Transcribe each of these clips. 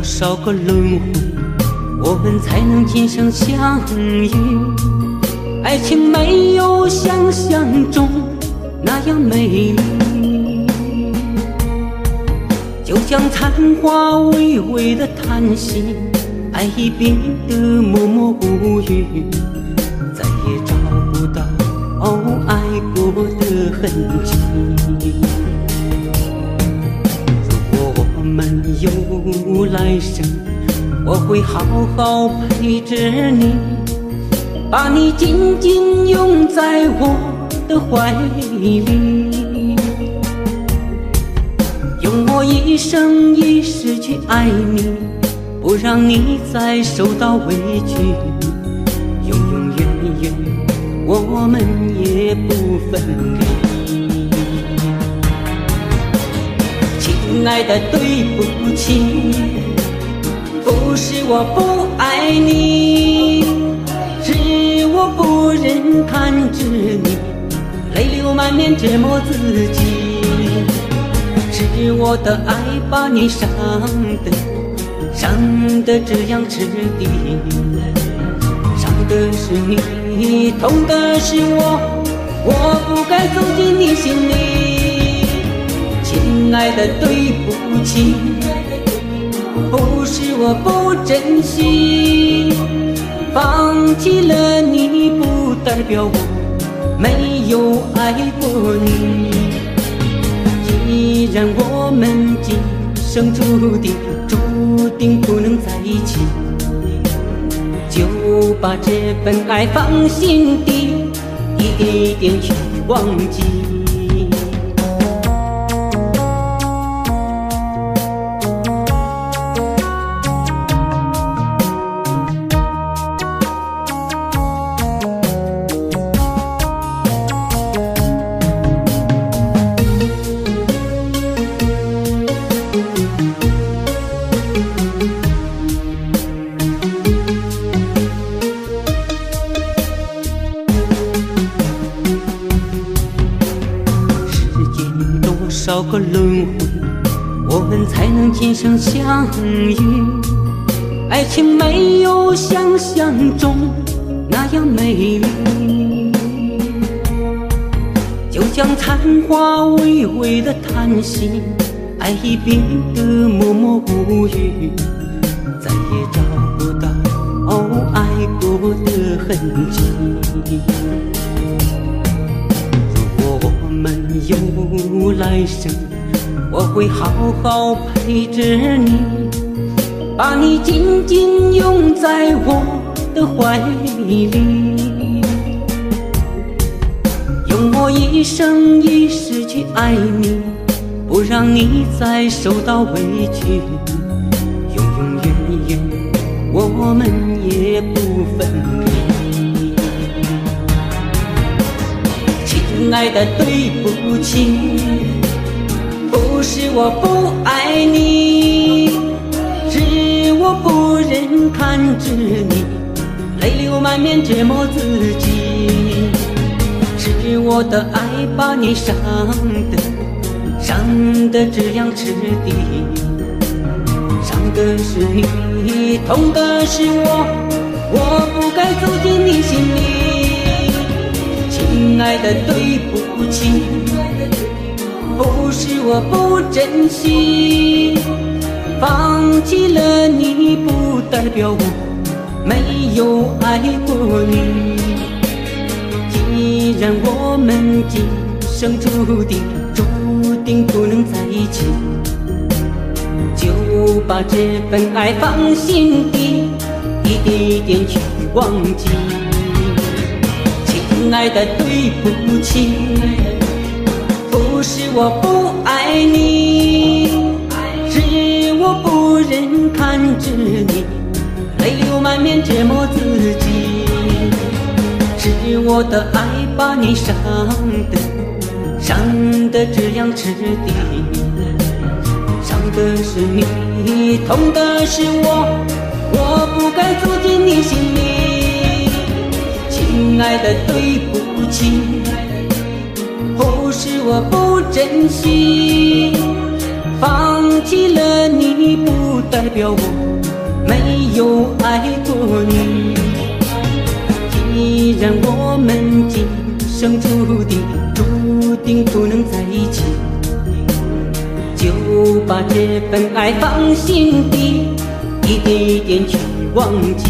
少个轮回，我们才能今生相遇。爱情没有想象中那样美丽，就像残花微微的叹息，爱已变得默默无语，再也找不到爱过的痕迹。如果我们有来生，我会好好陪着你，把你紧紧拥在我的怀里，用我一生一世去爱你，不让你再受到委屈，永永远远我们也不分离。亲爱的，对不起，不是我不爱你，是我不忍看着你泪流满面折磨自己，是我的爱把你伤得这样彻底，伤的是你，痛的是我不该走进你心里。亲爱的，对不起，不是我不珍惜，放弃了你不代表我没有爱过你。既然我们今生注定不能在一起，就把这份爱放心底，一点一点去忘记。少个轮回，我们才能今生相遇。爱情没有想象中那样美丽，就像残花微微的叹息，爱已变得默默无语，再也找不到爱过的痕迹。我们有来生，我会好好陪着你，把你紧紧拥在我的怀里，用我一生一世去爱你，不让你再受到委屈，永永远远我们也不分离。亲爱的，对不起，不是我不爱你，是我不忍看着你泪流满面折磨自己，是我的爱把你伤得这样彻底，伤的是你，痛的是我不该走进你心里。亲爱的，对不起，不是我不珍惜，放弃了你不代表我没有爱过你。既然我们今生注定不能在一起，就把这份爱放心底，一点一点去忘记。亲爱的，对不起，不是我不爱你，是我不忍看着你泪流满面折磨自己，是我的爱把你伤得这样彻底，伤的是你，痛的是我不该走进你心里。亲爱的，对不起，不是我不珍惜，放弃了你不代表我没有爱过你。既然我们今生注定不能在一起，就把这份爱放心底，一点一点去忘记。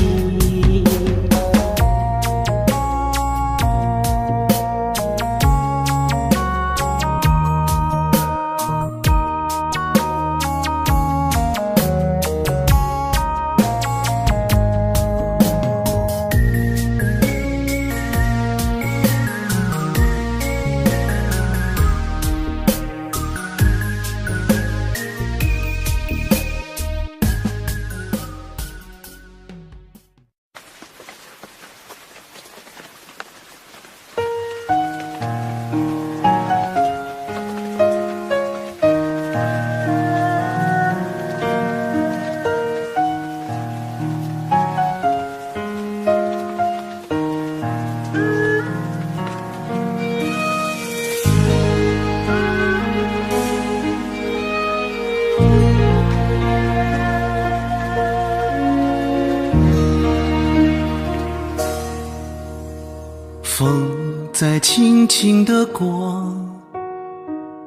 风在轻轻地刮，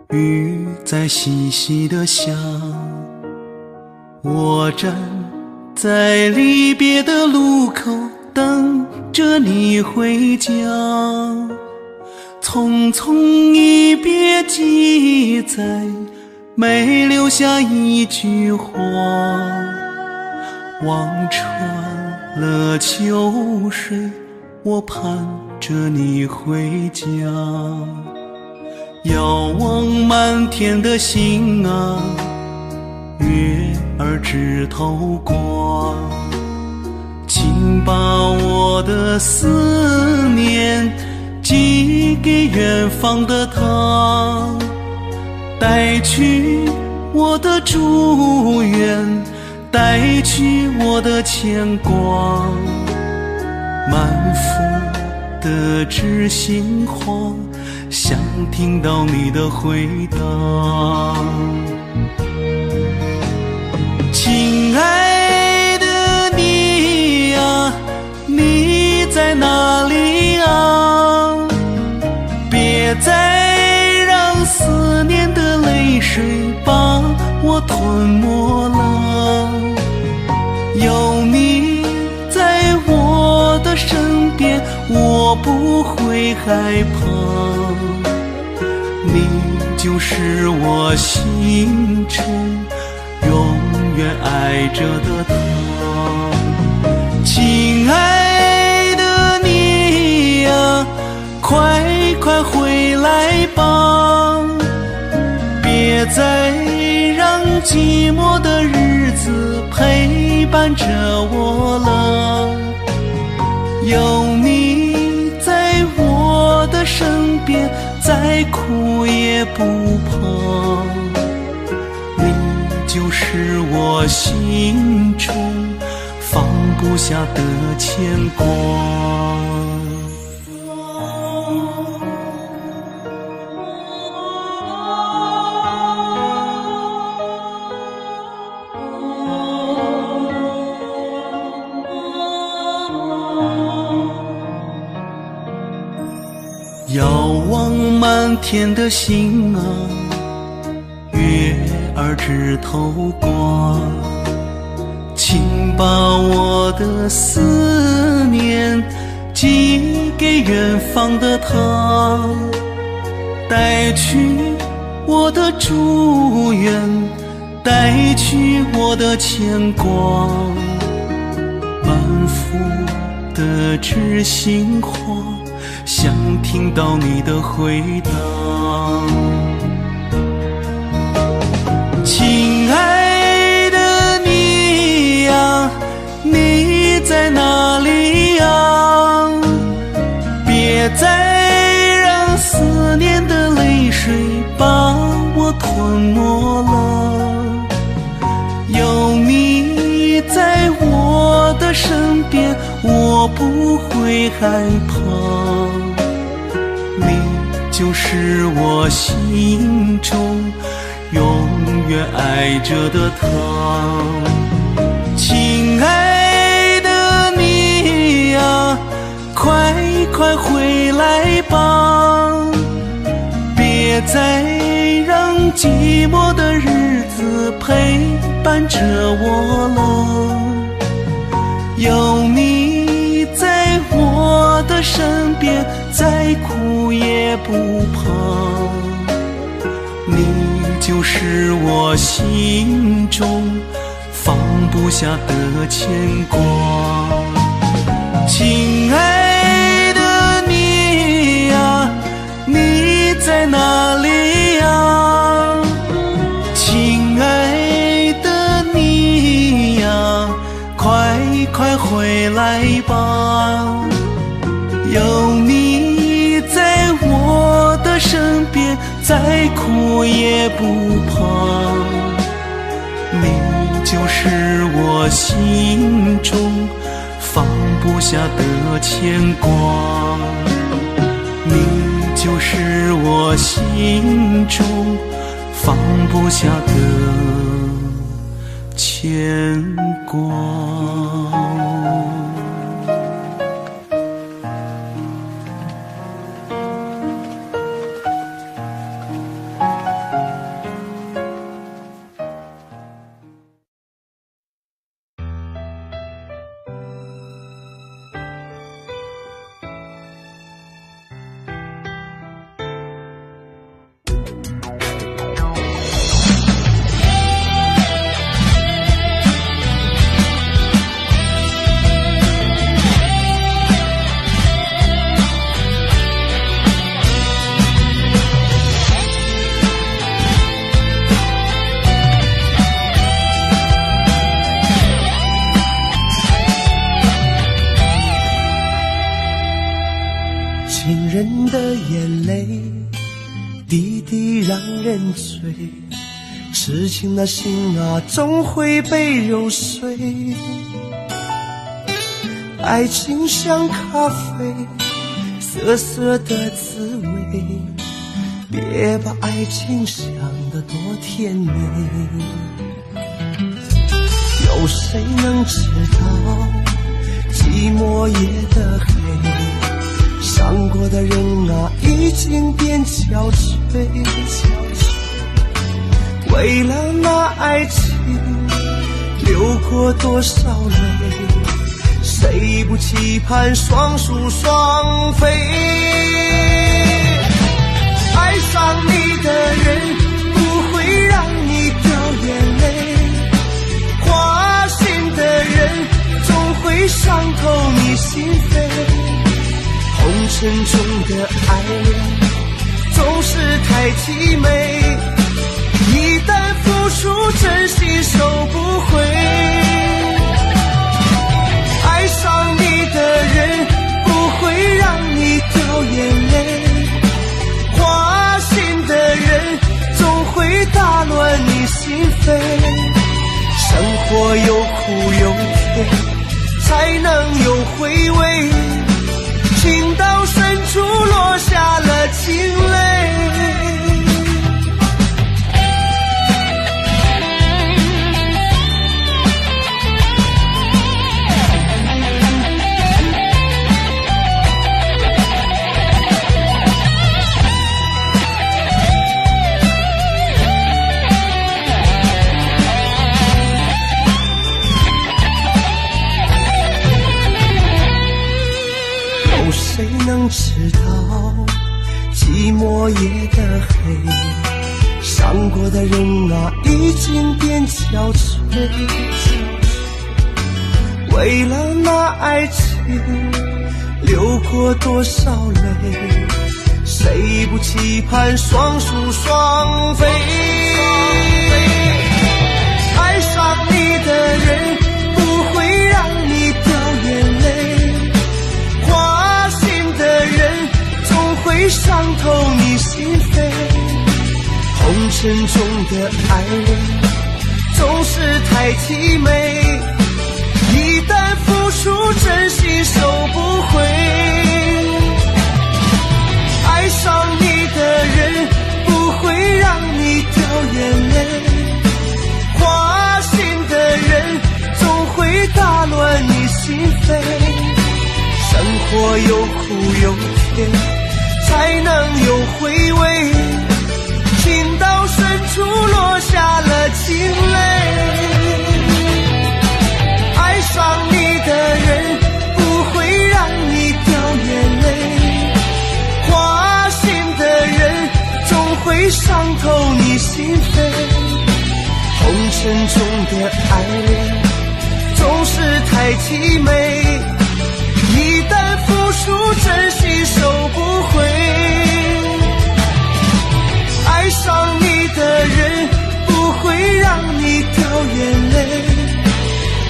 雨在细细地下。我站在离别的路口，等着你回家。匆匆一别记载，没留下一句话。望穿了秋水，我盼着你回家。遥望满天的星啊，月儿枝头挂。请把我的思念寄给远方的他，带去我的祝愿，带去我的牵挂。满腹的知心话，想听到你的回答。亲爱的你呀，你在哪里啊？别再让思念的泪水把我吞没了。有你在我的身边，我不会害怕。你就是我心中永远爱着的他。亲爱的你呀，快快回来吧，别再让寂寞的日子陪伴着我了。有你在我的身边，再苦也不怕。你就是我心中放不下的牵挂。遥望满天的星啊，月儿枝头挂。请把我的思念寄给远方的他，带去我的祝愿，带去我的牵挂。满腹的知心话，想听到你的回答。亲爱的你呀，你在哪里呀？别再让思念的泪水把我吞没了。有你在我的身边，我不会害怕。你就是我心中永远爱着的他。亲爱的你呀，快快回来吧，别再让寂寞的日子陪伴着我了。有你在我的身边，再苦也不怕。你就是我心中放不下的牵挂。亲爱的你呀，你在哪里呀？亲爱的你呀，快快回来吧，有你在我的身边，再苦也不怕。你就是我心中放不下的牵挂，你就是我心中放不下的牵挂。情人的眼泪滴滴让人醉，痴情的心啊终会被揉碎。爱情像咖啡，涩涩的滋味，别把爱情想得多甜美。有谁能知道寂寞夜的黑，伤过的人啊，已经变憔悴。为了那爱情，流过多少泪，谁不期盼双宿双飞？爱上你的人，不会让你掉眼泪，花心的人，总会伤透你心扉。红尘中的爱人总是太凄美，一旦付出真心收不回。爱上你的人不会让你掉眼泪，花心的人总会打乱你心扉。生活有苦有甜，才能有回味，情到深处落下了情泪。谁能知道寂寞夜的黑，伤过的人啊已经变憔悴。为了那爱情流过多少泪，谁不期盼双宿双飞？爱上你的人不会让你掉眼泪，花心的人总会伤透你心扉。红尘中的爱人总是太凄美，一旦付出真心收不回。爱上你的人不会让你掉眼泪，心扉。生活有苦有甜，才能有回味。情到深处落下了情泪。爱上你的人不会让你掉眼泪，花心的人总会伤透你心扉。红尘中的爱恋总是太凄美，一旦付出真心收不回。爱上你的人不会让你掉眼泪，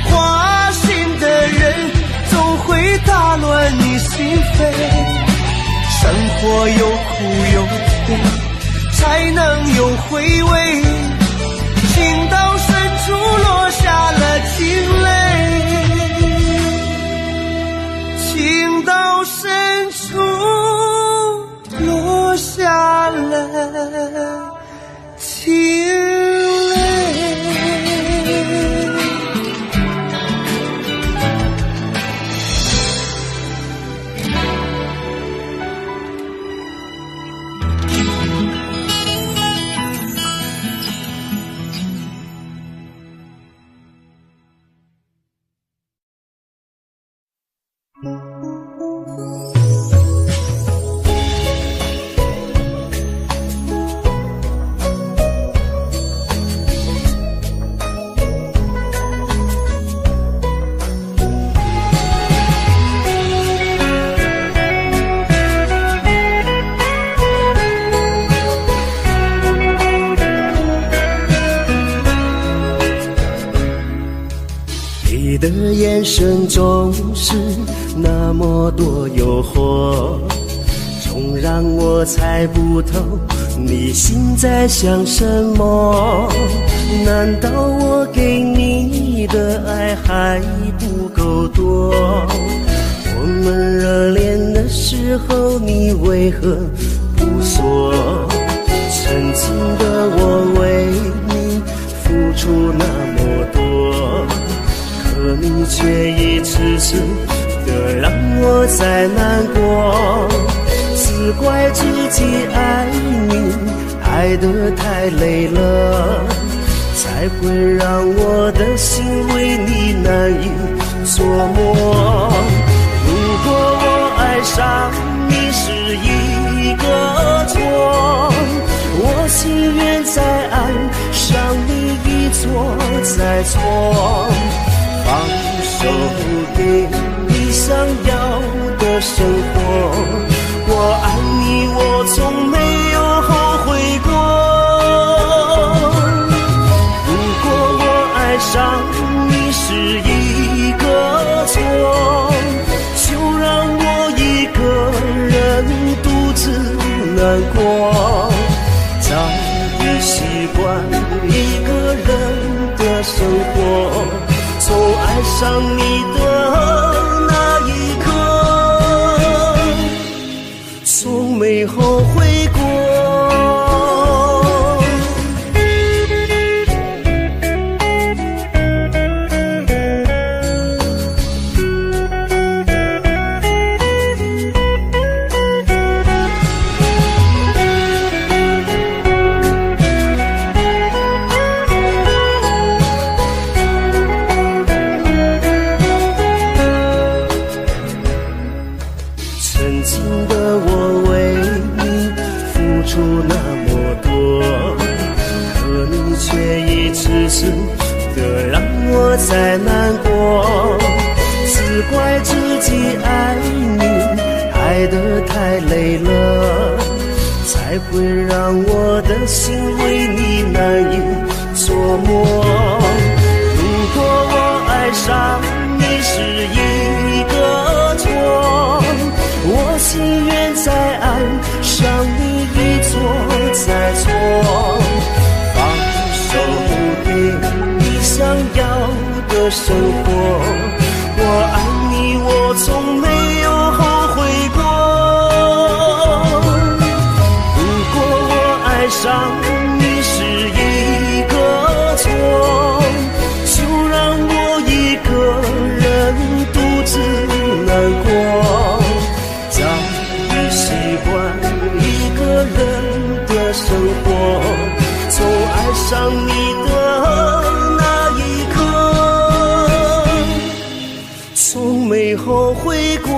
花心的人总会打乱你心扉。生活有苦有甜，才能有回味。情到深处落下了情泪，情到深处落下了情泪。你的眼神总是那么多诱惑，总让我猜不透你心在想什么。难道我给你的爱还不够多？我们热恋的时候你为何不说？曾经的我为你付出那么多，可你却一次次的让我在难过。只怪自己爱你爱得太累了，才会让我的心为你难以琢磨。如果我爱上你是一个错，我情愿再爱上你一错再错。放手给你想要的生活，我爱你我从没有后悔过。如果我爱上你是一个错，就让我一个人独自难过。早已习惯一个人的生活，从爱上你的那一刻，从没后悔过。的让我再难过，只怪自己爱你爱得太累了，才会让我的心为你难以琢磨。如果我爱上你是一个错，我情愿再爱上你一错再错。想要的生活，我爱你我从没有后悔过。如果我爱上你是一个错，就让我一个人独没后悔过。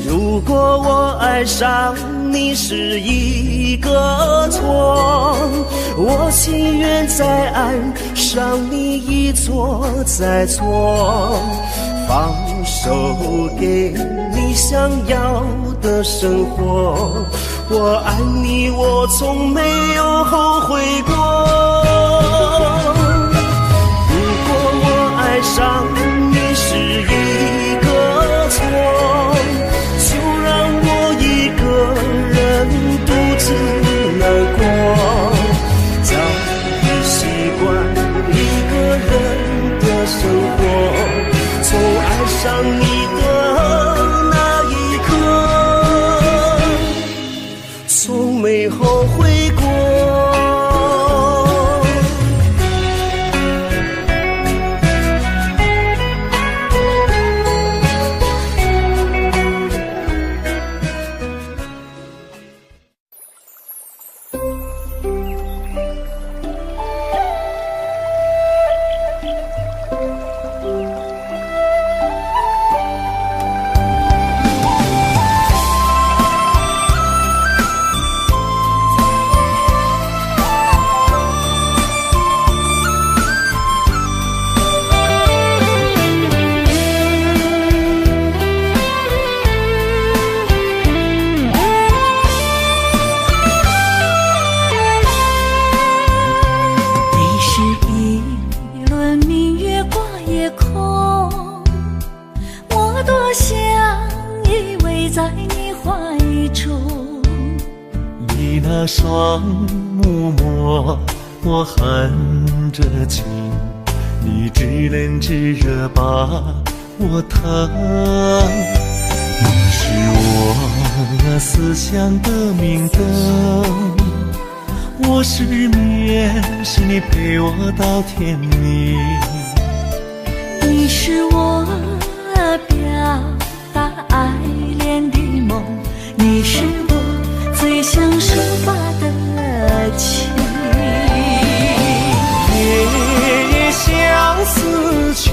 如果我爱上你是一个错，我情愿再爱上你一错再错，放手给你想要的生活。我爱你，我从没有后悔过。如果我爱上你是一个错，就让我一个人独自难过。早已习惯一个人的生活，从爱上你的那一刻，从没后悔过。双目摸我含着情，你炙冷炙热把我疼。你是我思乡的明灯，我失眠是你陪我到天明。你是我表达爱恋的梦，你是我最想抒发的情。夜夜相思情，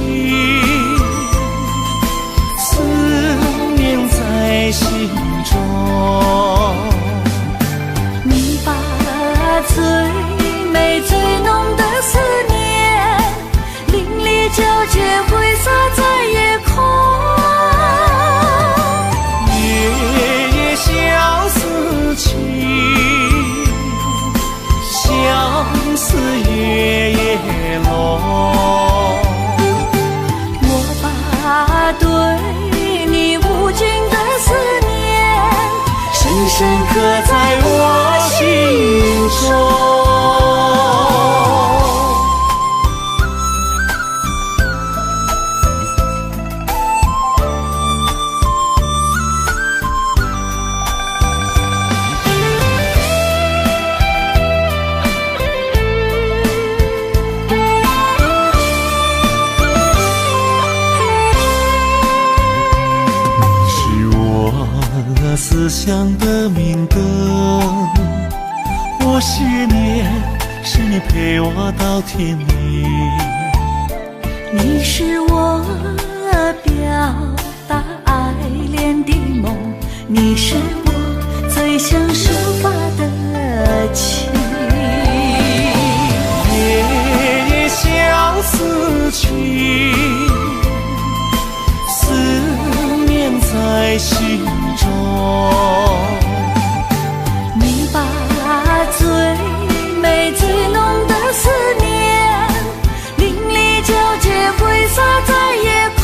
思念在心中。你把最美最浓的思念淋漓皎洁挥洒在夜空。夜夜相思情，相思夜夜浓。我把对你无尽的思念深深刻在我心中。思乡的明灯，我失眠是你陪我到天明。你是我表达爱恋的梦，你是我最想抒发的情。夜夜相思情，思念在心中。你把最美最浓的思念淋漓皎洁挥洒在夜空。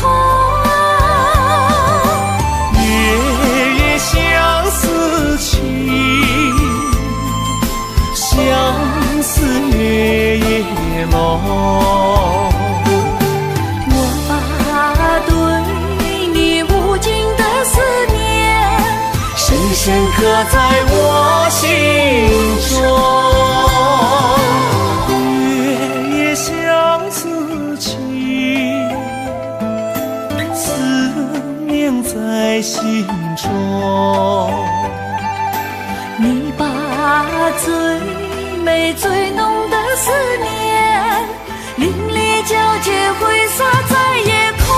夜夜相思情，相思夜夜浓。我把对你无尽的思念深深刻在我心中。夜夜相思情，思念在心中。你把最美最浓的思念淋漓皎洁挥洒在夜空。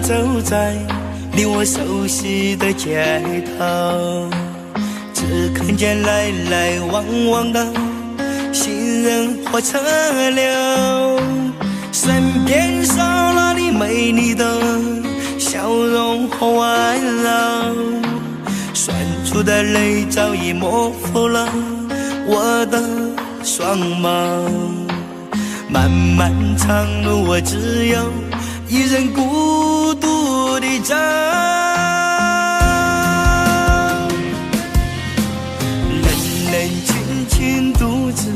走在离我熟悉的街头，只看见来来往往的行人和车流，身边少了你美丽的笑容和温柔，酸楚的泪早已模糊了我的双眸，漫漫长路我只有一人孤独地走，冷冷清清独自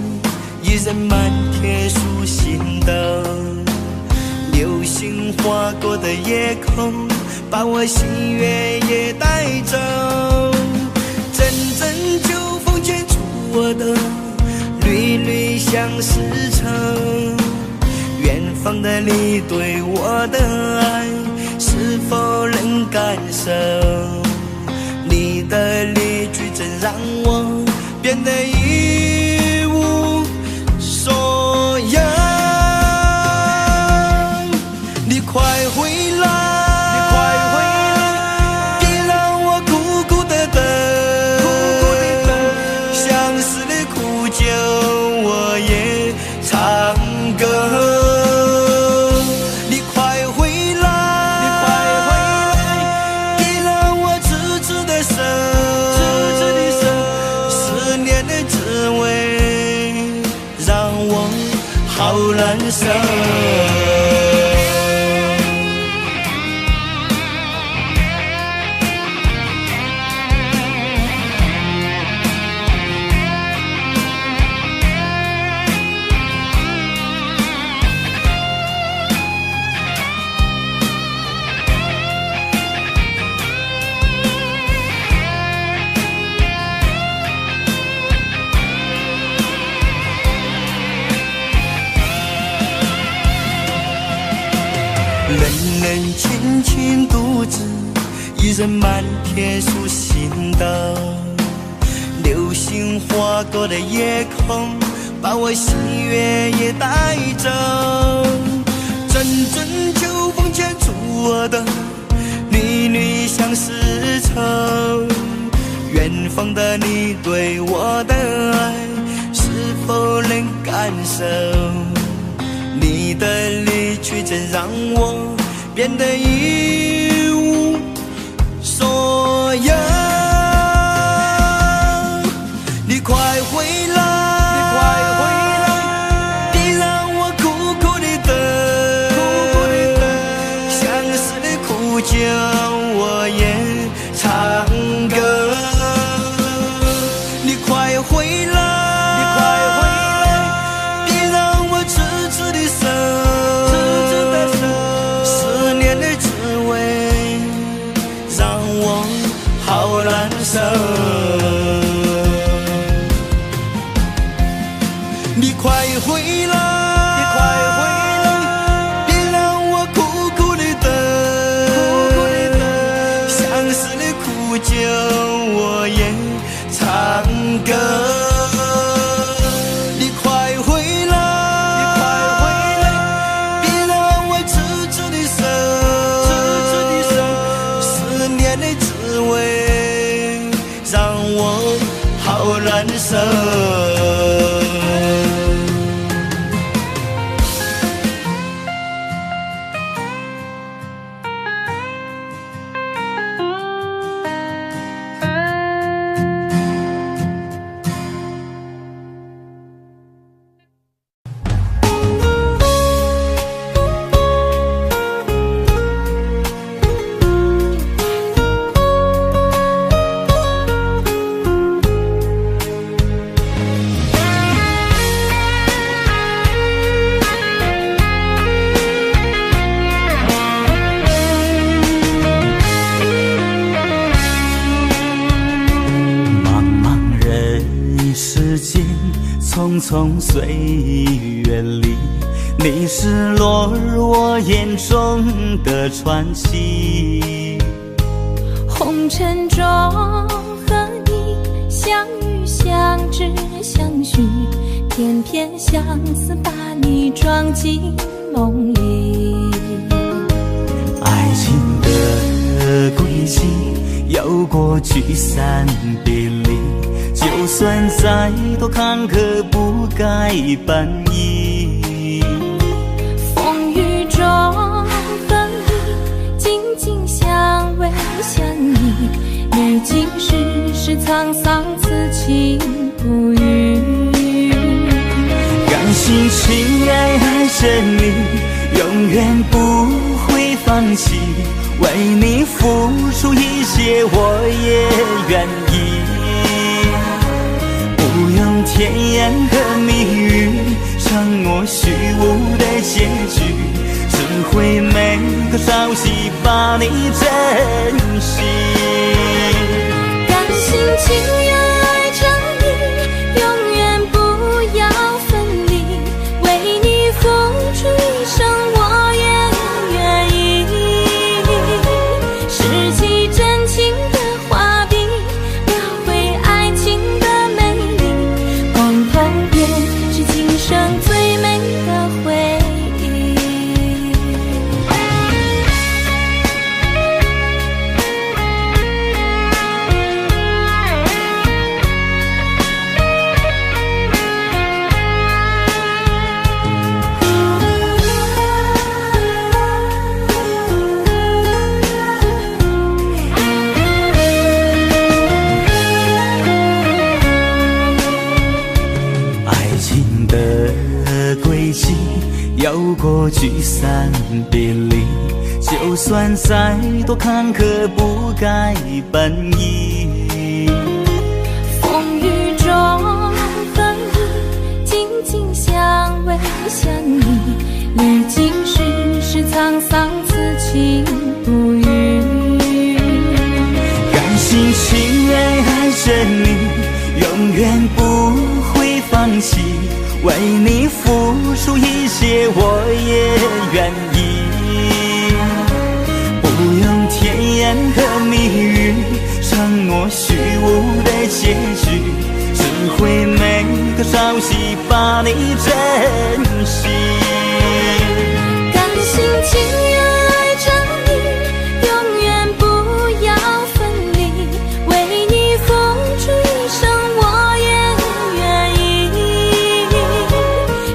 一人漫铁树行动，流星划过的夜空把我喜悦也带走，阵阵秋风牵出我的缕缕相思愁，远方的你对我的爱是否能感受，你的离去真让我变得一无所有，你快回来，别让我苦苦的等，相思的苦酒我也唱歌，你快回来，别让我痴痴的守，思念的滋味让我好难受。冷冷清清独自一人漫铁树行动，流星划过的夜空把我喜悦也带走，阵阵秋风牵出我的缕缕相思愁，远方的你对我的爱是否能感受，你的离去真让我变得一无所有，你快回来，别让我苦苦地等，相思的苦酒我也唱歌，你快回来，好难受，你快回来，别让我苦苦地等，相思的苦酒我也唱歌，你快回来，别让我痴痴地守，思念的滋味让我好难受。匆匆岁月里，你是落入我眼中的传奇。红尘中和你相遇相知相许，偏偏相思把你装进梦里。爱情轨迹，有过聚散别离，就算再多坎坷不改本意。风雨中分离，紧紧相偎相依，历经世事沧桑，此情不渝。甘心情爱爱着你，永远不会放弃，为你付出一切我也愿意。不用甜言和蜜语，承诺虚无的结局，只会每个朝夕把你珍惜。甘心情愿爱着你，永远不要分离，为你付出一生我也愿意。拾起真情的画笔，描绘爱情的美丽，共同编织今生最美的回忆。有过聚散别离，就算再多坎坷不改本意。风雨中分离，紧紧相偎相依，历经世事沧桑，此情不渝。甘心情爱爱着你，永远不会放弃，为你付出一切我也愿意。不用甜言和蜜语，承诺虚无的结局，只会每个朝夕把你珍惜。甘心情愿爱着你，永远不要分离，为你付出一生我也愿意。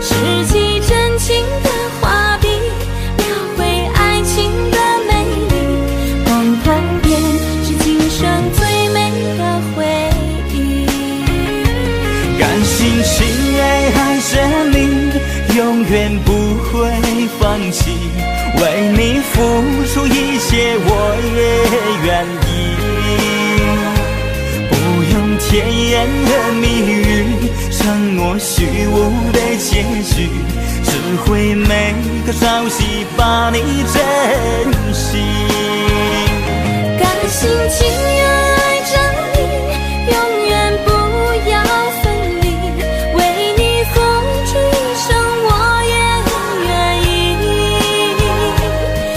拾起真情的画笔，描绘爱情的美丽，共同编织今生最美的回忆。甘心情爱爱着你，永远不会放弃，为你付出一切我也愿意。不用甜言和蜜语，承诺虚无的结局，只会每个朝夕把你珍惜。甘心情愿爱着你，永远不要分离，为你付出一生我也愿意。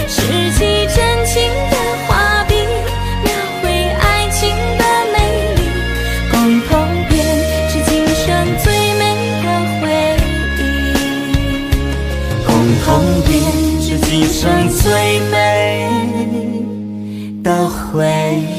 拾起真情的画笔，描绘爱情的美丽，共同编织今生最美的回忆。共同编织今生最美的回忆。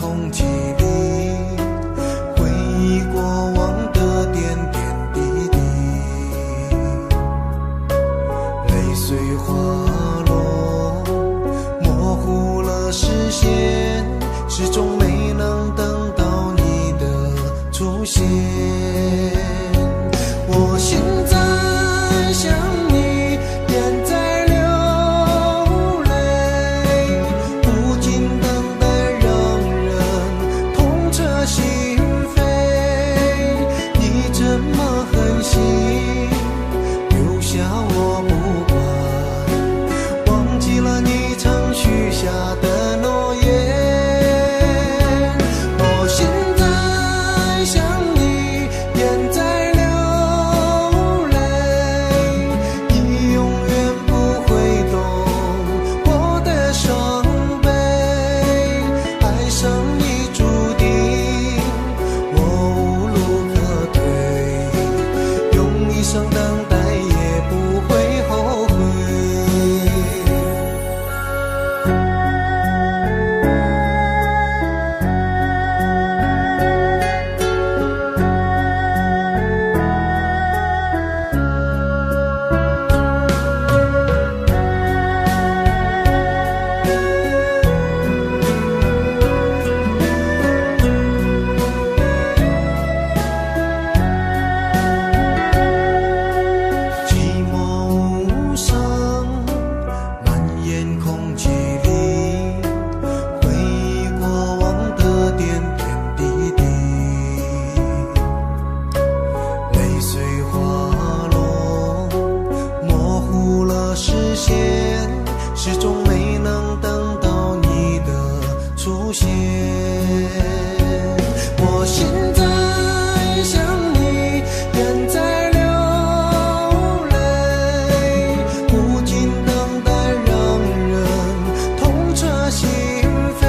空气里回没能等到你的出现。我现在想你，眼在流泪，无尽等待让人痛彻心扉。你怎么狠心留下我不管，忘记了你曾许下的诺言。我现在想你，眼在流泪，你永远不会懂我的伤悲。爱上你注定我无路可退，用一生等待也不会后悔。寂寞无声，蔓延空气里，回忆过往的点点滴滴，泪水滑落，模糊了视线，始终没能等到你的出现。我现在想你，眼在流泪，无尽等待让人痛彻心扉。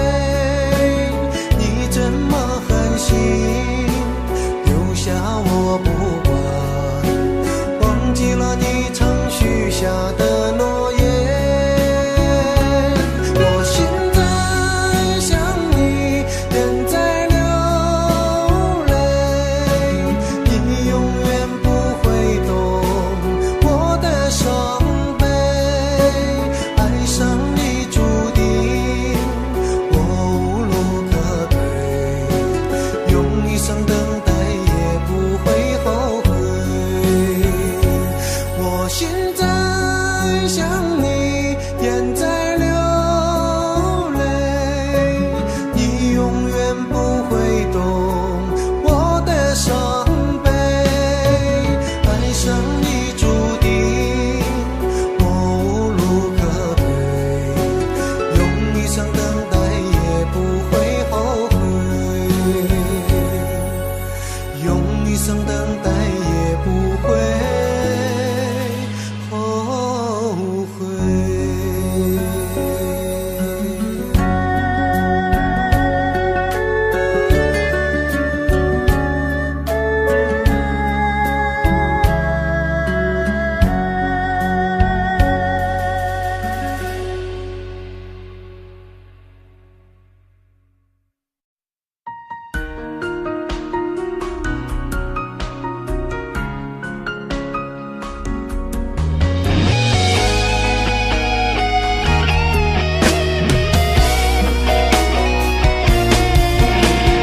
你怎么狠心留下我不管，忘记了你曾许下的诺言。我现在想你，眼在流泪，你永远不会懂我的伤悲。爱上你注定我无路可退，用一生等待也不会后悔。我现在想你，眼在流泪，你永远不会懂我的伤悲。爱上你注定我无路可退，用一生等待也不会后悔，用一生等待也不会后悔。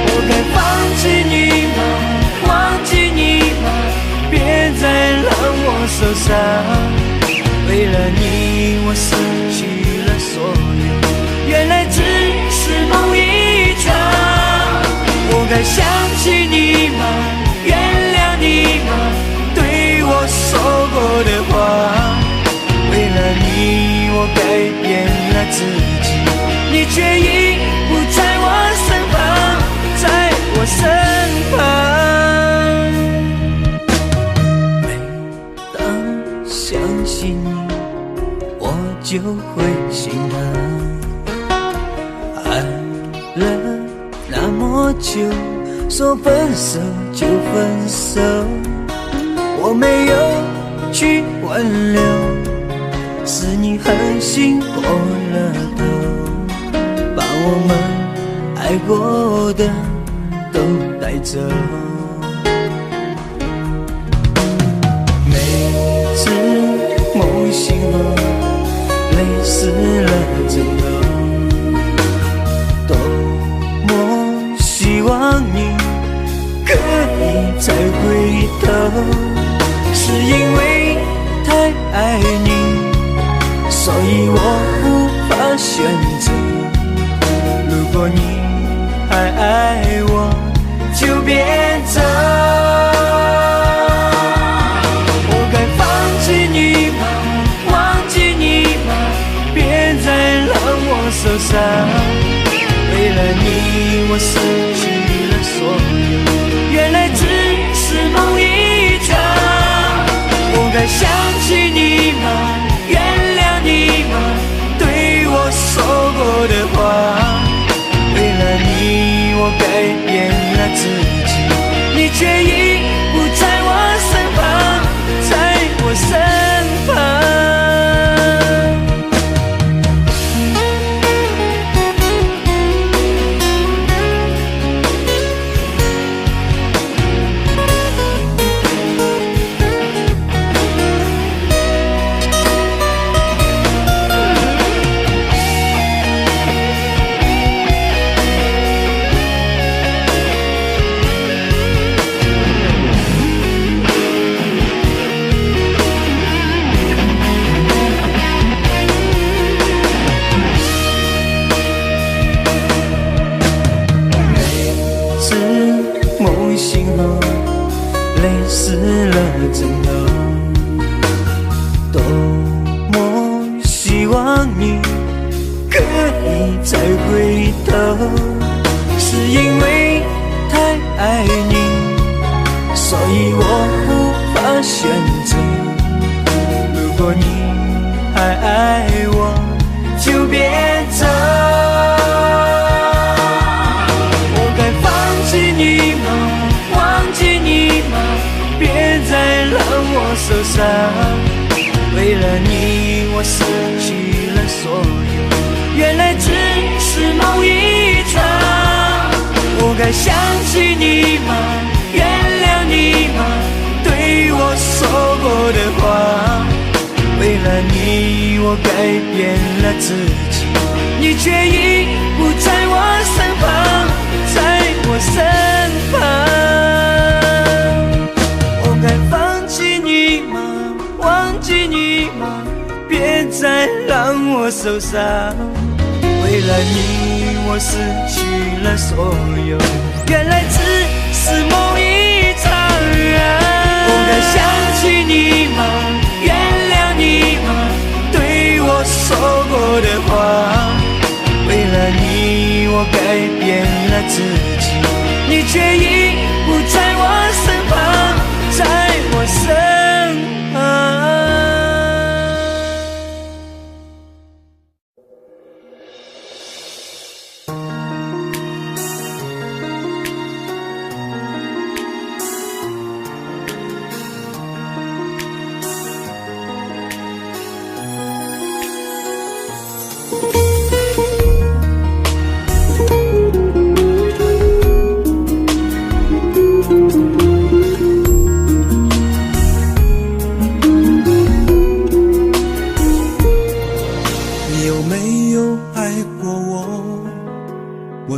我该放弃你吗？忘记你吗？别再让我受伤。为了你，我失去了所有，原来只是梦一场。我该想起你吗？原谅你吗？对我说过的话。为了你，我改变了自己，你却已不在我身旁，在我身旁。每当想起你，我就会心疼。爱了那么久，说分手就分手，我没有去挽留，是你狠心过了头，把我们爱过的都带走。每次梦醒后，泪湿了枕头，多么望你可以再回头，是因为太爱你，所以我无法选择。如果你还爱我，就别走。我该放弃你吗？忘记你吗？别再让我受伤。为了你，我失去了所有，原来只是梦一场。我该想起你吗？原谅你吗？对我说过的话。为了你，我改变了自己，你却已不在我身旁，在我身旁。泪湿了枕头，多么希望你可以再回头，是因为太爱你，所以我无法选择。如果你还爱我，就别走。我该放弃你吗？忘记你吗？别再让我受伤。为了你，我失去了所有，原来只是梦一场。我该想起你吗？原谅你吗？对我说过的话。为了你，我改变了自己，你却已不在我身旁，在我身旁。我该放弃你吗？忘记你吗？别再让我受伤。为了你，我失去了所有，原来只是梦一场。我该想起你吗？原谅你吗？对我说过的话。为了你，我改变了自己，你却已不在我身旁，在我身旁。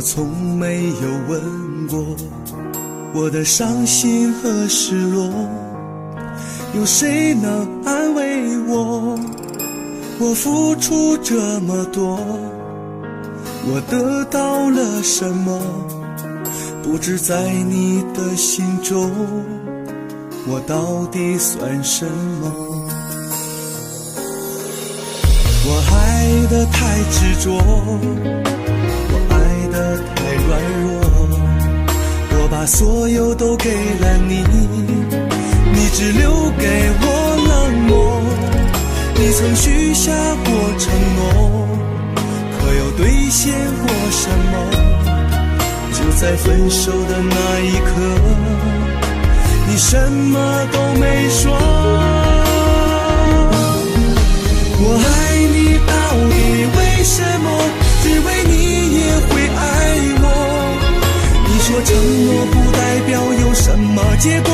从没有问过我的伤心和失落，有谁能安慰我？我付出这么多，我得到了什么？不知在你的心中，我到底算什么？我爱得太执着，太软弱，我把所有都给了你，你只留给我冷漠。你曾许下过承诺，可有兑现过什么？就在分手的那一刻，你什么都没说。我爱你到底为什么？只为你也会爱我。你说承诺不代表有什么结果，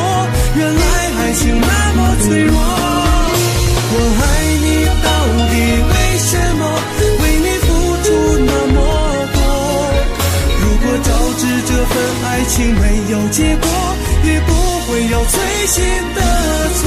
原来爱情那么脆弱。我爱你到底为什么？为你付出那么多。如果早知这份爱爱情没有结果，也不会有最新的错。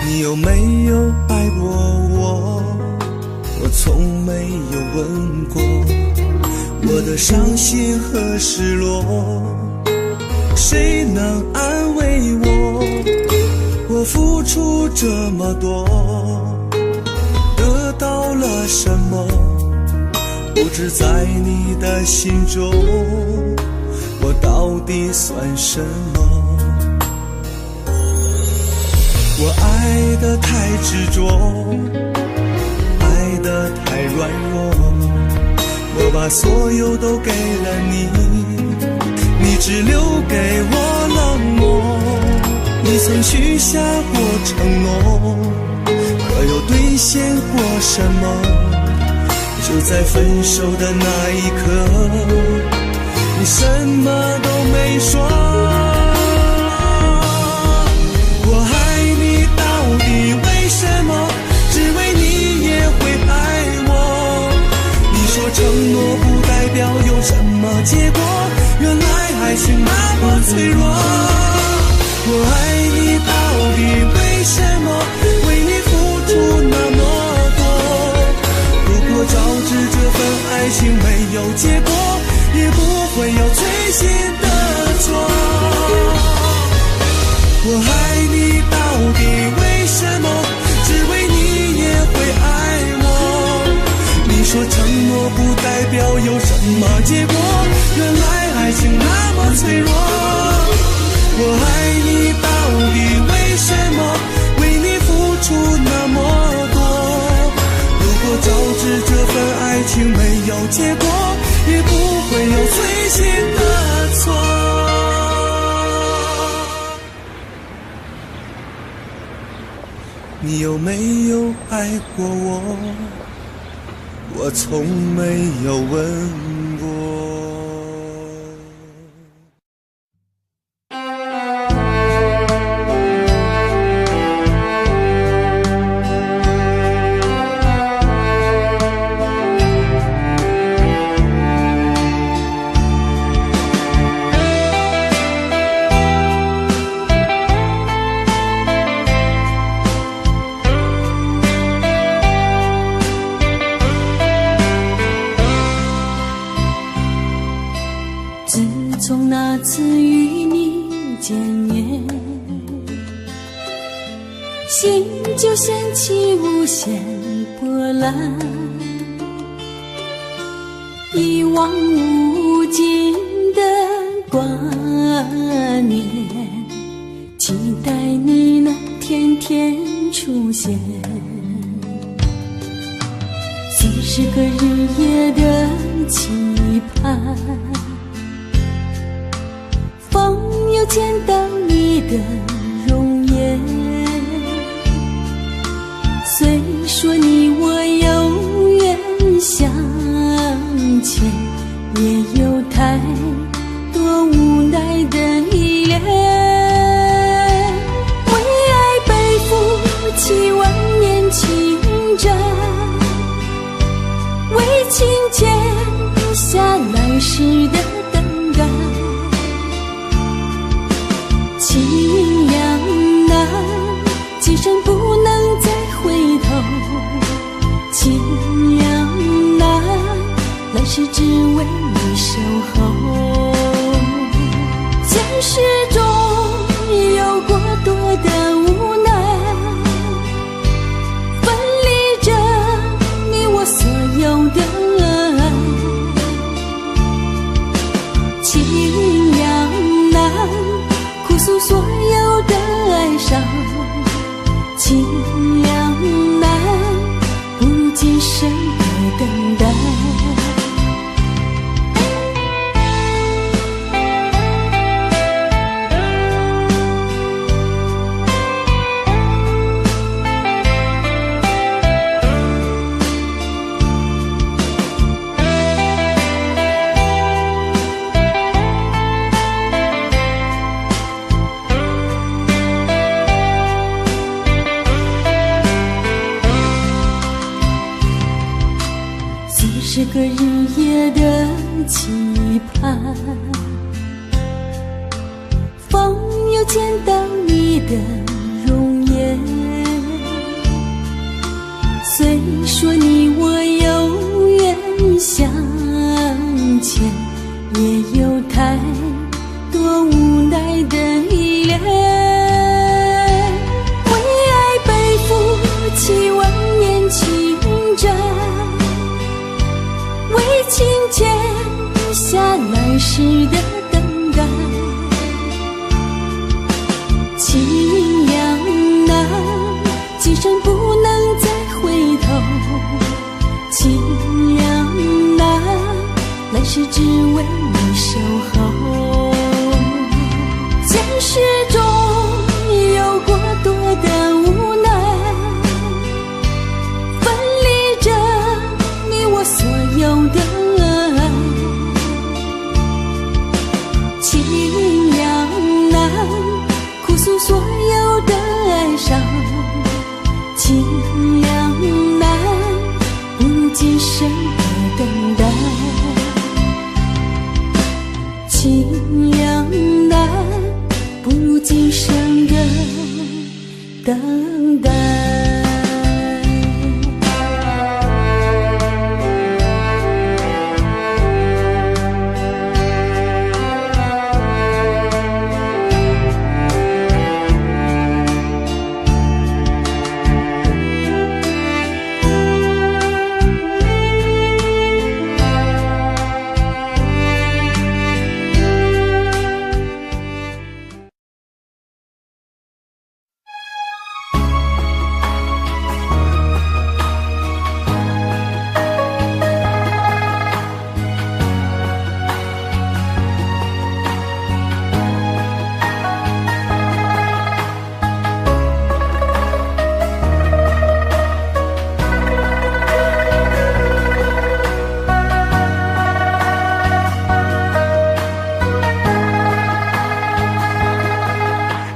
你有没有爱过我？我从没有问过，我的伤心和失落，谁能安慰我？我付出这么多，得到了什么？不知在你的心中，我到底算什么？我爱得太执着，爱得太软弱，我把所有都给了你，你只留给我冷漠。你曾许下过承诺，可有兑现过什么？就在分手的那一刻，你什么都没说。到底为什么？只为你也会爱我。你说承诺不代表有什么结果，原来爱情那么脆弱。我爱你到底为什么？为你付出那么多。如果早知这份爱情没有结果，也不会有最新的错。我爱你到底为什么？只为你也会爱我。你说承诺不代表有什么结果，原来爱情那么脆弱。我爱你到底为什么？为你付出那么多。如果早知这份爱情没有结果，也不会有最新的错。你有没有爱过我？我从没有问过。从那次与你见面，心就掀起无限波澜，一往无尽的挂念，期待你那天天出现。40个日夜的期盼，方又见到你的容颜。虽说你我有缘相牵，也有太多无奈的依恋。为爱背负7万年情债，为情欠下来世的等待。情两难，今生不能再回头。情两难，来世只为你守候。现实中有过多的无奈，分离着你我所有的爱。情两难，哭诉所有的哀伤。情两难，不如今生的等待。和日夜的期盼。风又见到你的容颜，虽说你我有缘相牵，也有太多无奈的依恋。为爱背负7万年情债，为情欠下来时的等待。情两难，今生不能再回头。情两难，来世只为你守候。现实中有过多的无奈，分离着你我所有的爱。情两难，哭诉所有的哀伤。情两难，不如今生的等待。情两难，不如今生的等待。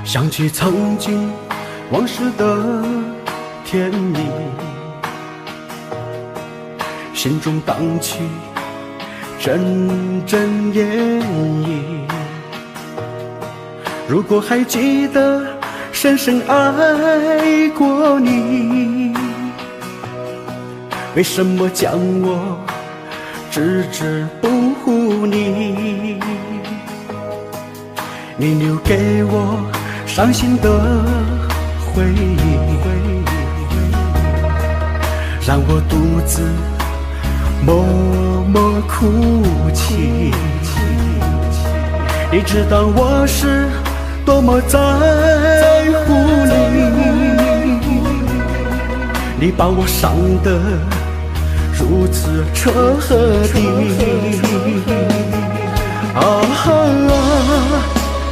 想起曾经往事的甜蜜，心中荡起阵阵烟雨。如果还记得深深爱过你，为什么将我置之不理？你留给我伤心的回忆，让我独自默默哭泣。你知道我是多么在乎你，你把我伤得如此彻底。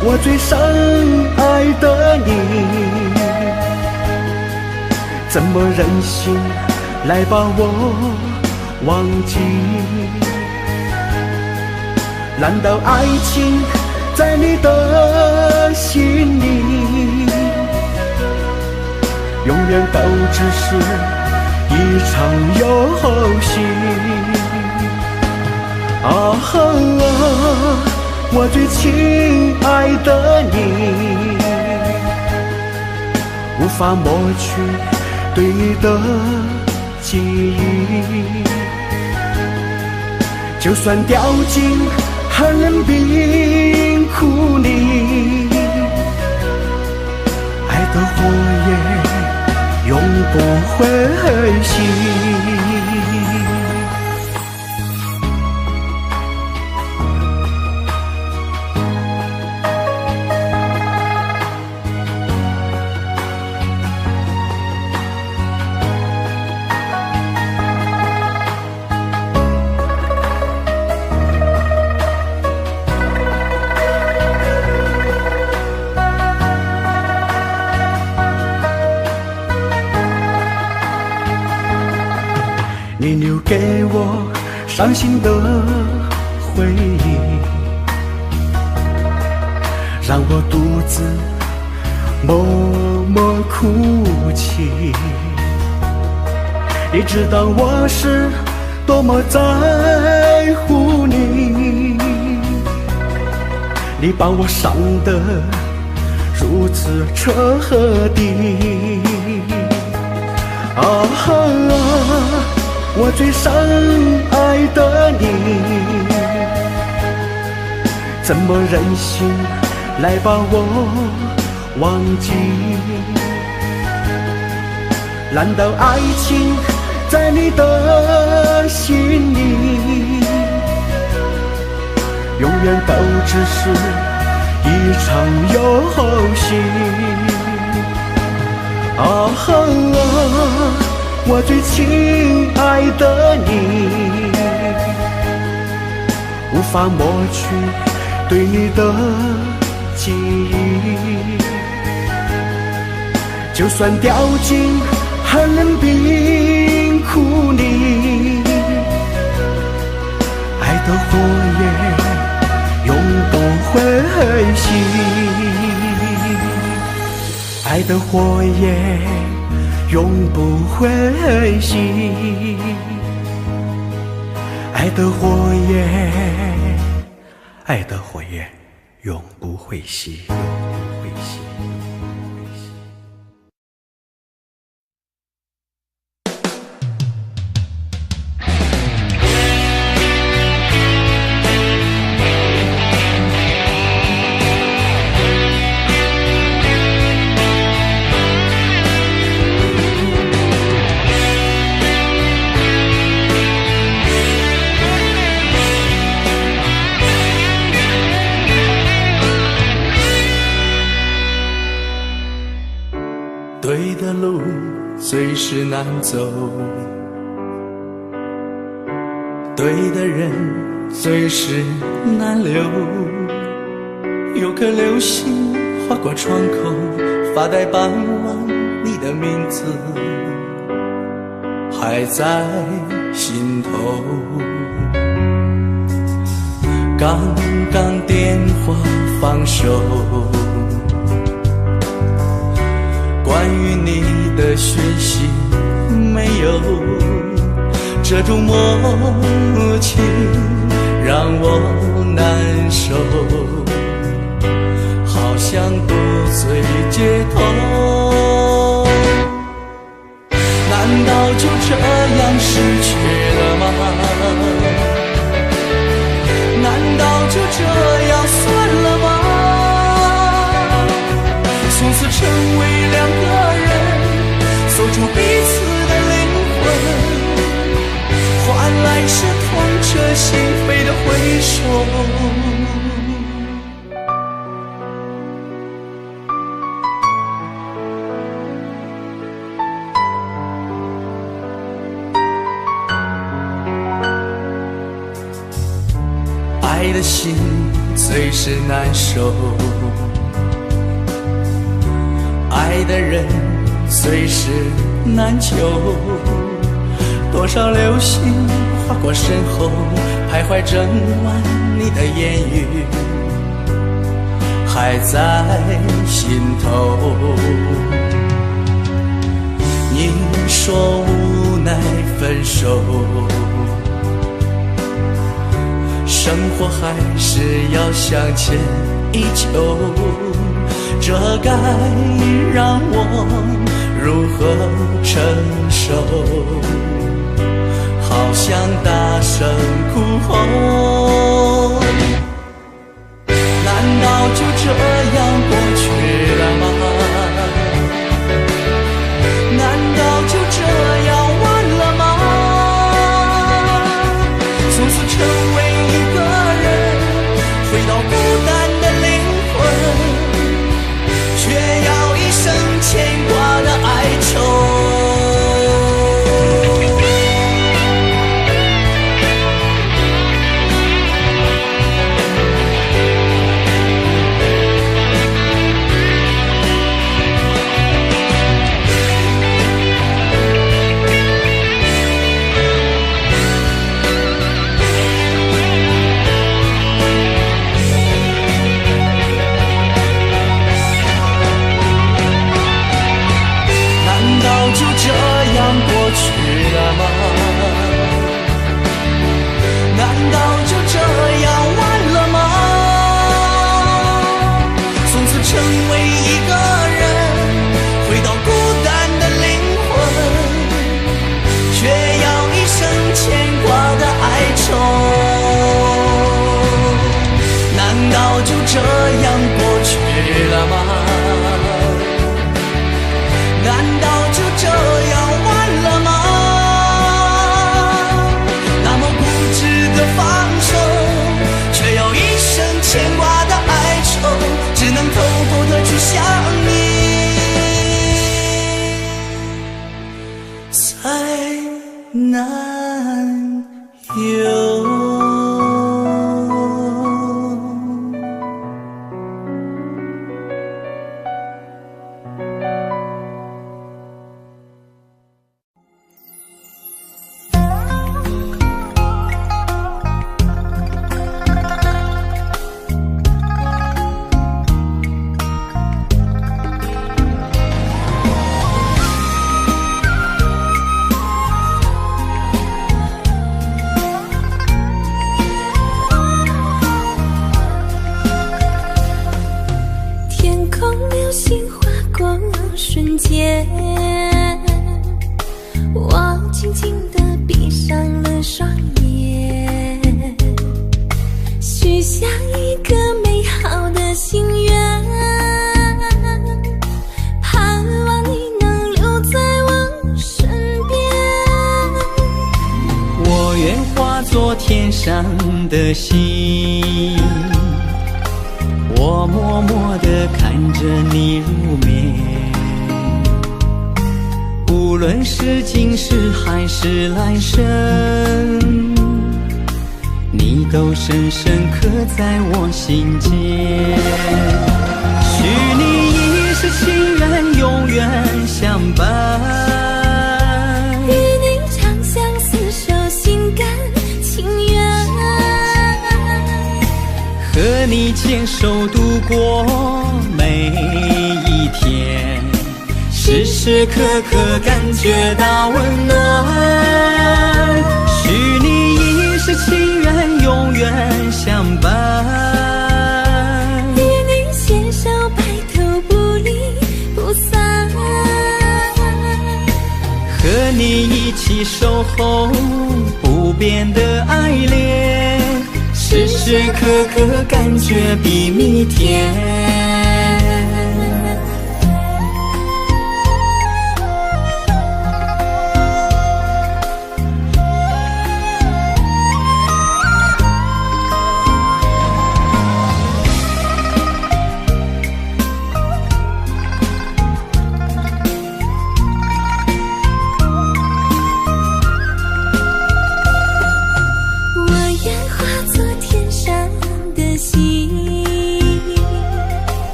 我最深爱的你，怎么忍心来把我忘记？难道爱情在你的心里，永远都只是一场游戏？我最亲爱的你，无法抹去对你的记忆，就算掉进寒冷冰窟里，爱的火焰永不会熄。你留给我伤心的回忆，让我独自默默哭泣。你知道我是多么在乎你，你把我伤得如此彻底。我最深爱的你，怎么忍心来把我忘记？难道爱情在你的心里，永远都只是一场游戏？我最亲爱的你，无法抹去对你的记忆，就算掉进寒冷冰窟里，爱的火焰永不会熄，爱的火焰永不会熄，爱的火焰，爱的火焰永不会熄，永不会熄。对的路最是难走，对的人最是难留。有颗流星划过窗口，发呆傍望你的名字还在心头。刚刚电话放手，关于你的讯息没有，这种默契让我难受，好像独醉街头。难道就这样失去了吗？难道就这样算了吗？从此成为两个人，锁住彼此的灵魂，换来是痛彻心扉的回首。爱的心最是难受，爱的人最是难求。多少流星划过身后，徘徊整晚你的言语还在心头。你说无奈分手，生活还是要向前依旧，这该让我如何承受？好想大声哭吼，难道就这样过去了吗？难道就这样完了吗？从此成为一个人，回到孤单的灵魂，却要一生牵挂的哀愁。样过去了吗？难道就这样完了吗？那么固执的放手，却有一生牵挂的哀愁，只能偷偷的去想你，才难有。我轻轻地闭上了双眼，许下一个美好的心愿，盼望你能留在我身边。我愿化作天上的星，我默默地看着你入眠，无论是今世还是来生，你都深深刻在我心间。许你一世情缘，永远相伴，与你长相厮守，心甘情愿，和你牵手度过每一天，时时刻刻感觉到温暖。许你一世情缘，永远相伴，与你携手白头不离不散，和你一起守候不变的爱恋，时时刻刻感觉比蜜甜。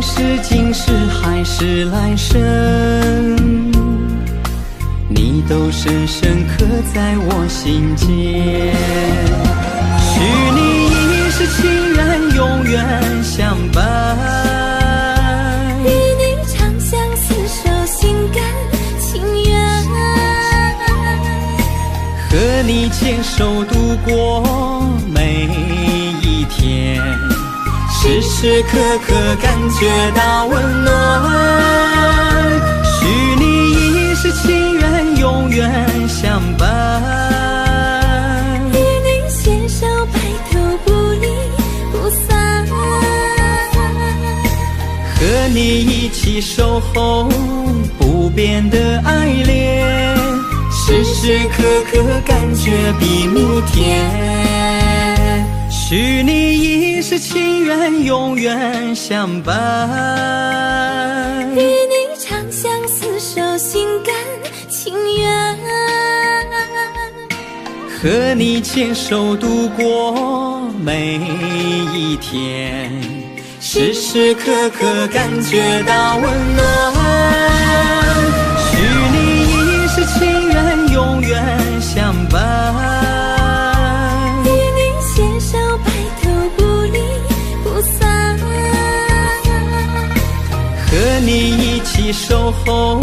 是今世还是来生，你都深深刻在我心间。许你一世情缘，永远相伴，与你长相厮守，心甘情愿，和你牵手度过每一天，时时刻刻感觉到温暖。许你一世情缘，永远相伴，与你携手白头不离不散，和你一起守候不变的爱恋，时时刻刻感觉比蜜甜。许你一世情缘，永远相伴，与你长相厮守，心甘情愿，和你牵手度过每一天，时时刻刻感觉到温暖。许你一世情缘，永远相伴，和你一起守候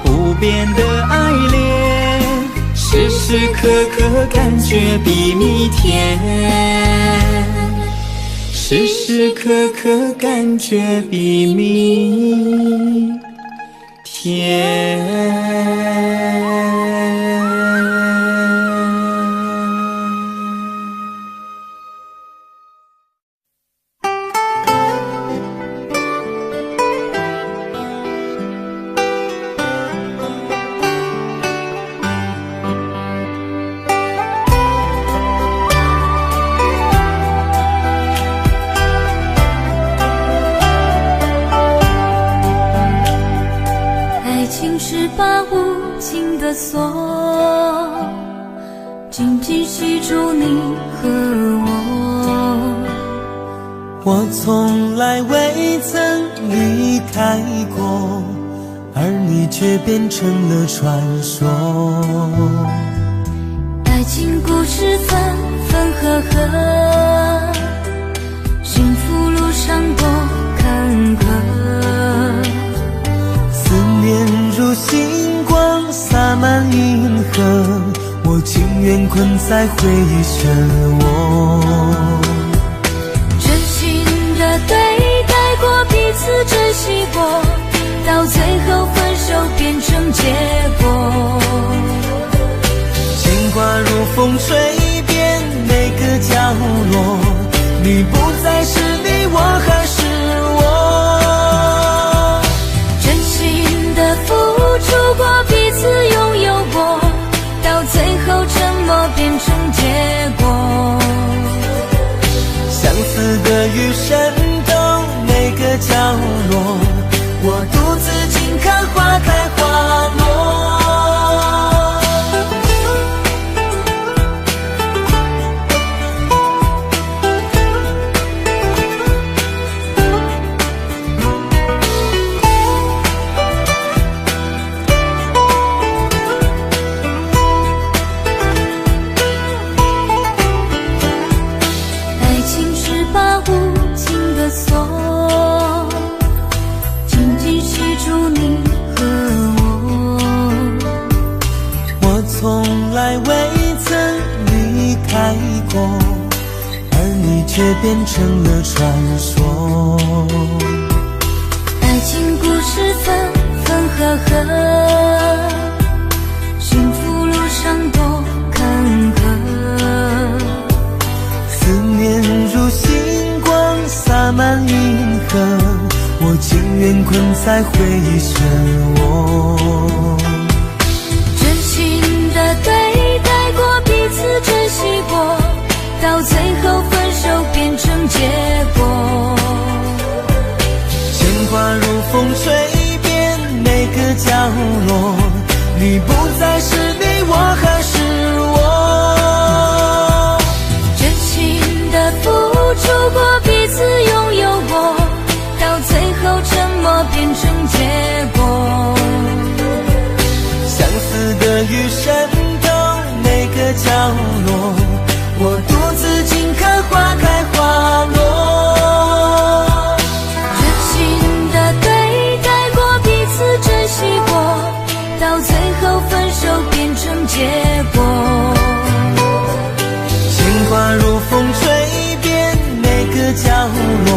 不变的爱恋，时时刻刻感觉比蜜甜，时时刻刻感觉比蜜甜。的锁，紧紧系住你和我。我从来未曾离开过，而你却变成了传说。爱情故事分分合合，幸福路上多坎坷。思念如星光洒满银河，我情愿困在回忆漩涡。真心的对待过，彼此珍惜过，到最后分手变成结果。牵挂如风吹遍每个角落，你不再是你，我还是我。真心的付出过，彼此拥有过，到最后沉默变成结果。相似的雨渗透每个角落，我独自静看花开花落。却变成了传说。爱情故事分分合合，幸福路上多坎坷。思念如星光洒满银河，我情愿困在回忆漩涡。真心的对待过，彼此珍惜过，到最后分手变成结果。牵挂如风吹遍每个角落，你不再是你，我还是我。真心的付出过，彼此拥有过，到最后沉默变成结果。相似的雨渗透每个角落，我独自静看花开花落。真心的对待过，彼此珍惜过，到最后分手变成结果。牵挂如风吹遍每个角落，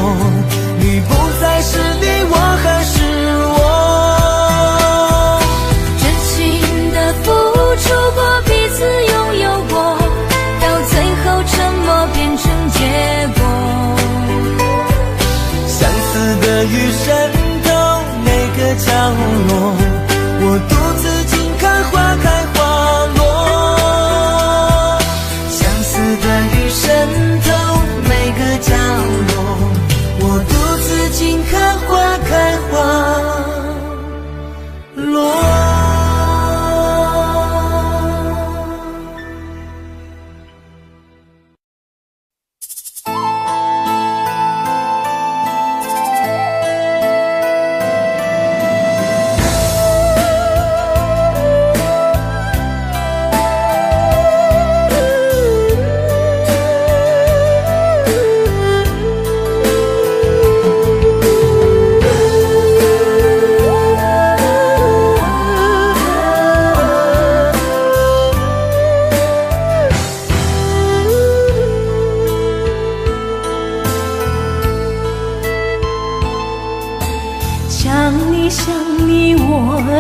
你不再是你，我还是我。真心的付出过，彼此拥有过，到最后沉默变成结果。相似的雨渗透每个角落，我独自静看花开花落。相似的雨渗透每个角落，我独自静看花开花落。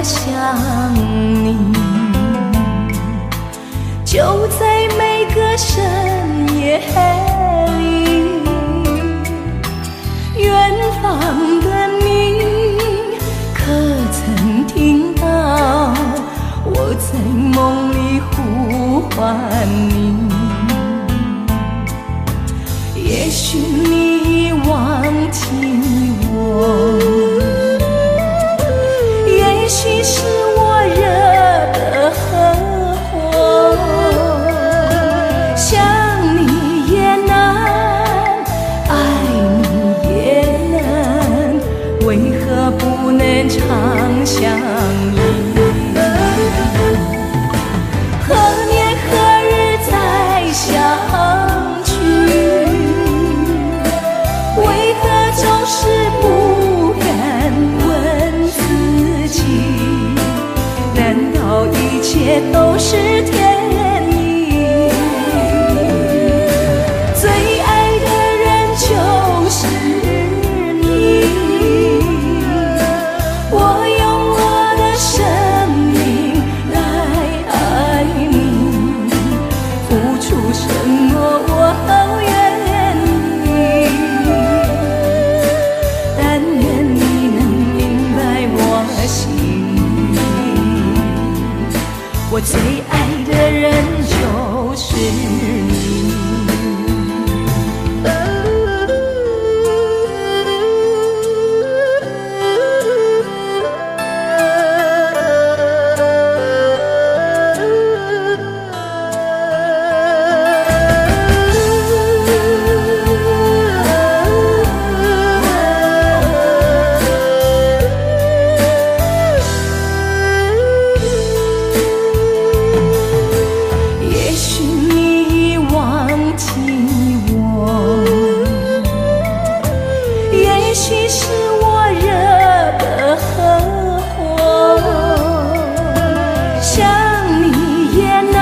想你，就在每个深夜里，远方的你可曾听到我在梦里呼唤你？也许你已忘记我，也许是我惹得去？为何总是不敢问自己？难道一切都是天意？最爱的人就是你，我用我的生命来爱你，付出什么我都愿意。但愿你能明白我心，我最爱的人就是你。也许你已忘记我，也许是我惹的祸祸，想你也难，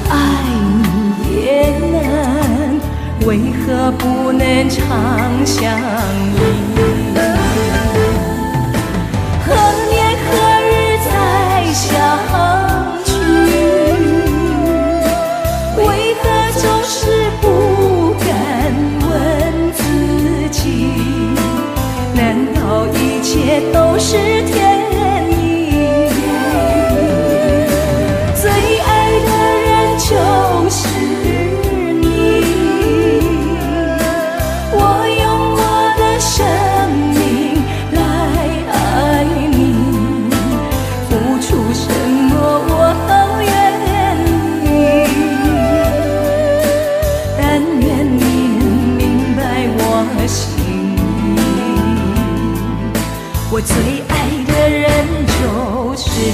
爱你也难，为何不能常相依？何年何日才相聚？为何总是不敢问自己？难道一切都是天意？最爱的人就是你，我用我的生命来爱你，付出什么我都愿意。但愿你能明白我心，我最爱的人就是你。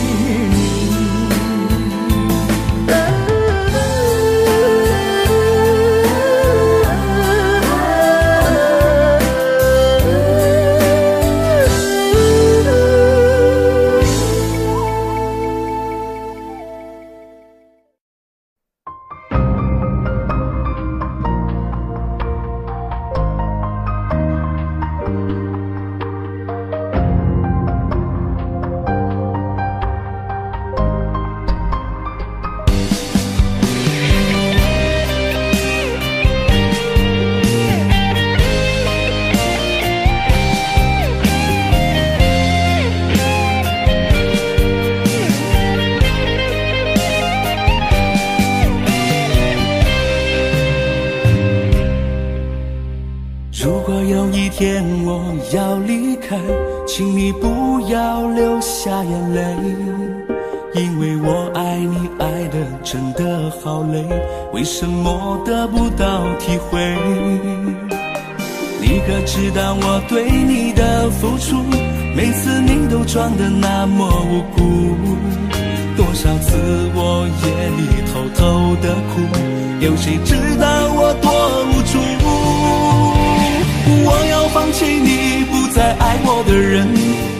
如果有一天我要离开，请你不要流下眼泪，因为我爱你爱得真的好累，为什么得不到体会？你可知道我对你的付出，每次你都装得那么无辜，多少次我夜里偷偷的哭，有谁知道我多无助？我要放弃你不再爱我的人，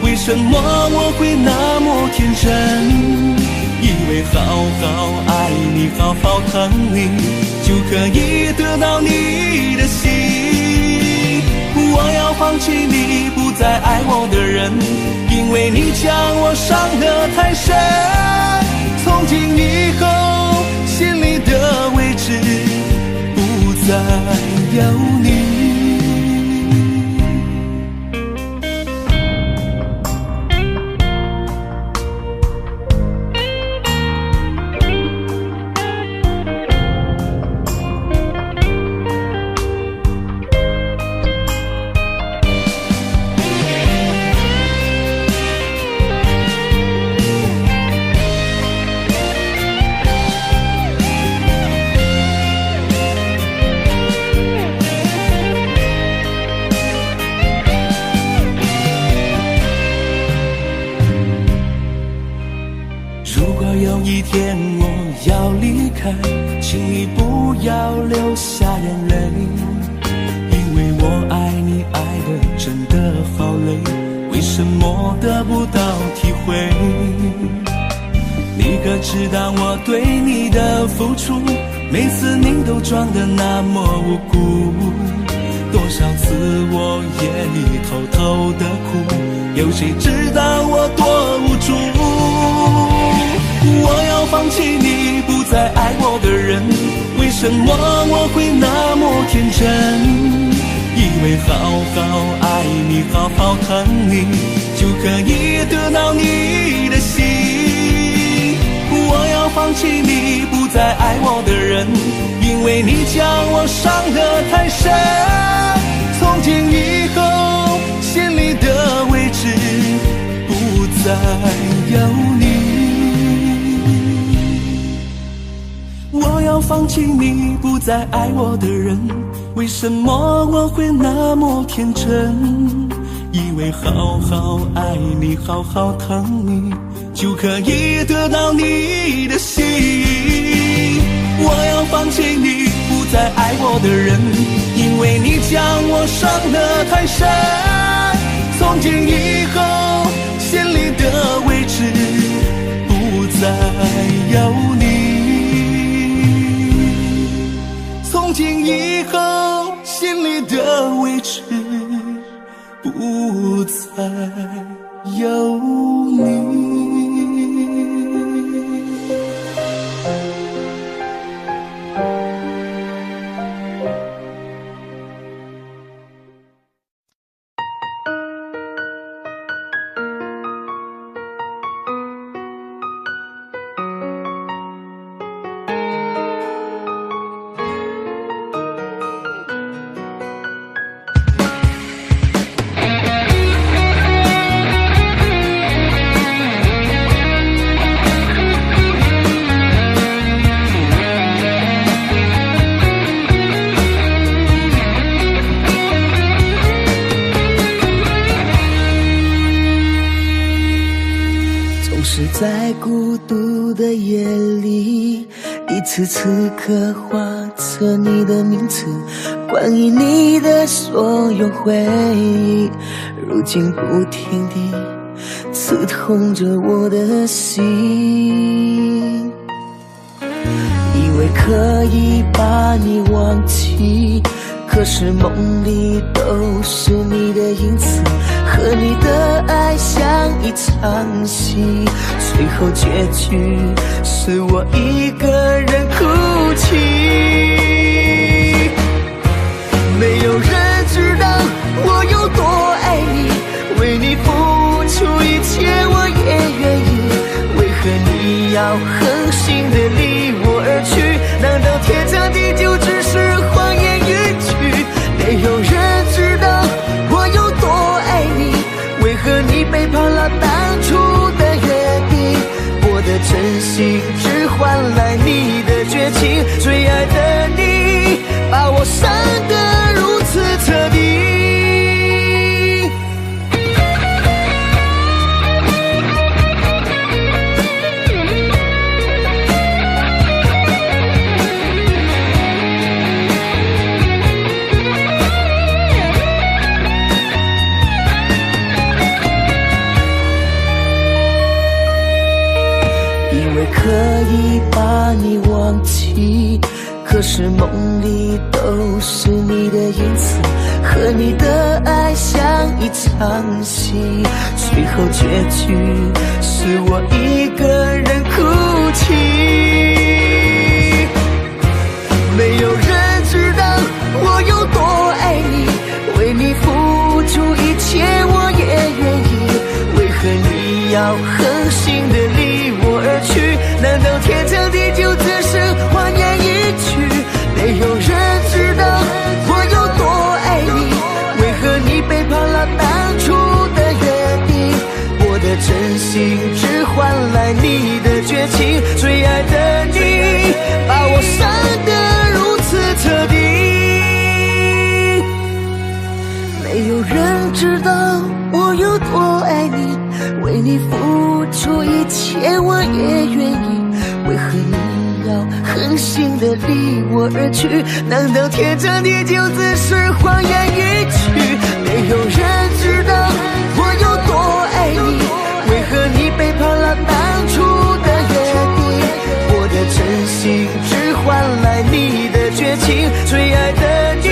为什么我会那么天真？以为好好爱你好好疼你就可以得到你的心。我要放弃你不再爱我的人，因为你将我伤得太深，从今以后心里的位置不再有你。要流下眼泪，因为我爱你爱得真的好累，为什么得不到体会？你可知道我对你的付出，每次你都装得那么无辜，多少次我夜里偷偷的哭，有谁知道我多无助？我要放弃你不再爱我的人，为什么我会那么天真？以为好好爱你好好疼你就可以得到你的心。我要放弃你不再爱我的人，因为你将我伤得太深。从今以后心里的位置不再有你。我要放弃你不再爱我的人，为什么我会那么天真？以为好好爱你好好疼你就可以得到你的心。我要放弃你不再爱我的人，因为你将我伤得太深。从今以后心里的位置不再有你。从今以后心里的位置不再有你。在孤独的夜里，一次次刻画着你的名字，关于你的所有回忆，如今不停地刺痛着我的心。以为可以把你忘记，可是梦里都是你的影子，和你的爱像一场戏，最后结局是我一个人哭泣。没有人知道我有多爱你，为你付出一切我也愿意，为何你要狠心的离我而去？难道天长地久只是谎言一句？没有人知道我有多爱你，为何你背叛了当初的约定？我的真心只换来你的绝情，最爱的你把我伤得如此彻底。可以把你忘记，可是梦里都是你的影子，和你的爱像一场戏，最后结局是我一个人哭泣。没有人知道我有多爱你，为你付出一切我也愿意，为何你要狠心的离我而去？难道天长地久只是谎言一句？没有人知道我有多爱你，为何你背叛了当初的约定？我的真心只换来你的绝情，最爱的你把我伤得如此彻底。没有人知道我有多爱你，为你付出一切我也愿意，为何你要狠心心的离我而去，难道天长地久只是谎言一句？没有人知道我有多爱你，为何你背叛了当初的约定？我的真心只换来你的绝情，最爱的你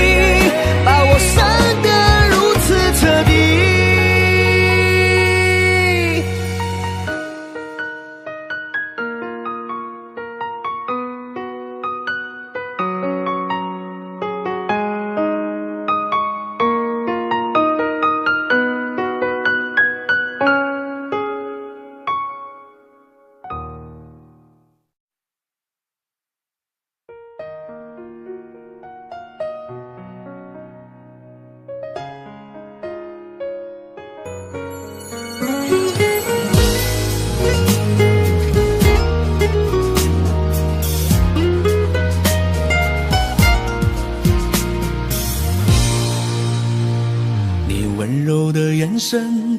把我伤得如此彻底。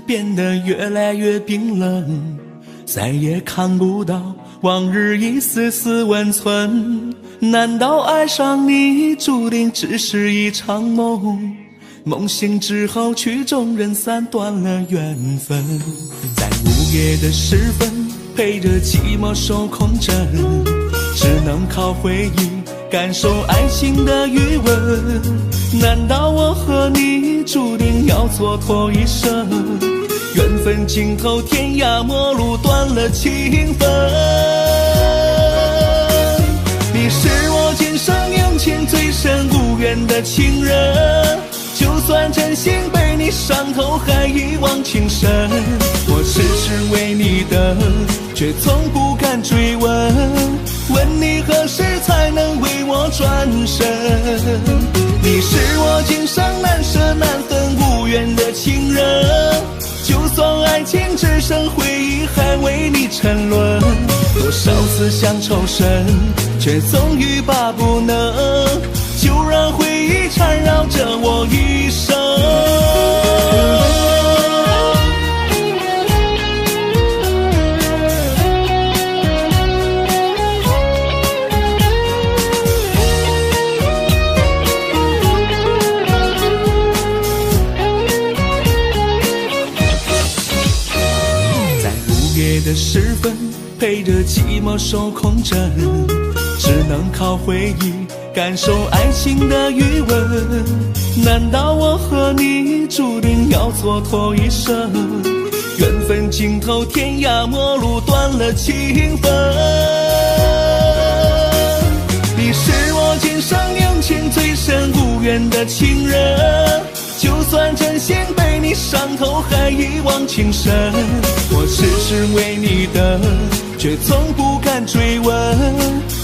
变得越来越冰冷，再也看不到往日一丝丝温存。难道爱上你注定只是一场梦？梦醒之后曲终人散，断了缘分。在午夜的时分，陪着寂寞受空枕，只能靠回忆感受爱情的余温。难道我和你注定要蹉跎一生？缘分尽头，天涯陌路，断了情分。你是我今生有情最深无缘的情人，就算真心被你伤透，还一往情深。我痴痴为你等，却从不敢追问，问你何时才能为我转身。你是我今生难舍难分无缘的情人，就算爱情只剩回忆，还为你沉沦。多少次想抽身，却总欲罢不能，就让回忆缠绕着我一生。的时分，陪着寂寞受空枕，只能靠回忆感受爱情的余温。难道我和你注定要蹉跎一生？缘分尽头，天涯陌路，断了情分。你是我今生有情最深无缘的情人，就算真心被你伤透，还一往情深。我痴痴为你等，却从不敢追问，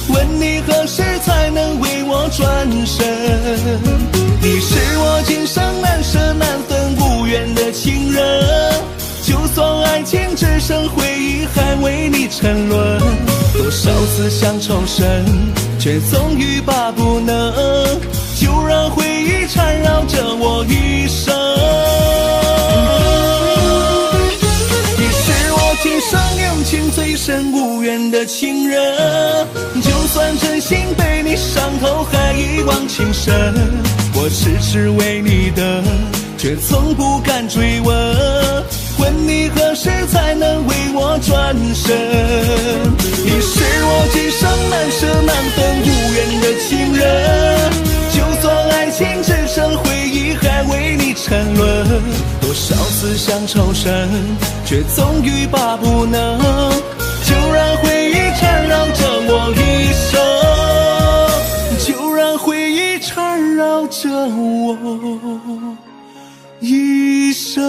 问你何时才能为我转身。你是我今生难舍难分无缘的情人，就算爱情只剩回忆，还为你沉沦。多少次想抽身，却总欲罢不能，就让回忆缠绕着我一生。你是我今生有情最深无缘的情人，就算真心被你伤透，还一往情深。我痴痴为你等，却从不敢追问，问你何时才能为我转身。你是我今生难舍难分无缘的情人，就算爱情只剩回忆，还为你沉沦。多少次想抽身，却总欲罢不能，就让回忆缠绕着我一生，就让回忆缠绕着我一生。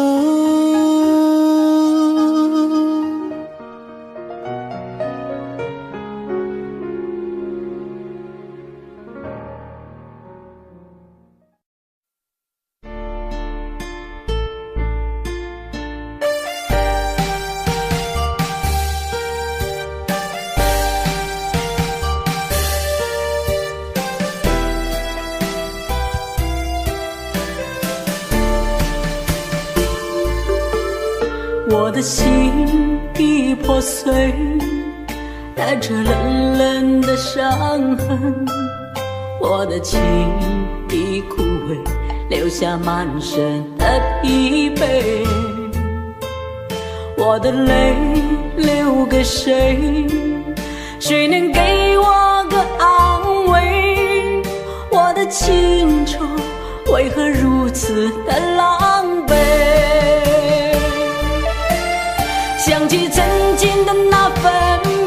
我的心已破碎，带着冷冷的伤痕，我的情已枯萎，留下满身的疲惫。我的泪留给谁？谁能给我个安慰？我的青春为何如此的狼狈？想起曾经的那份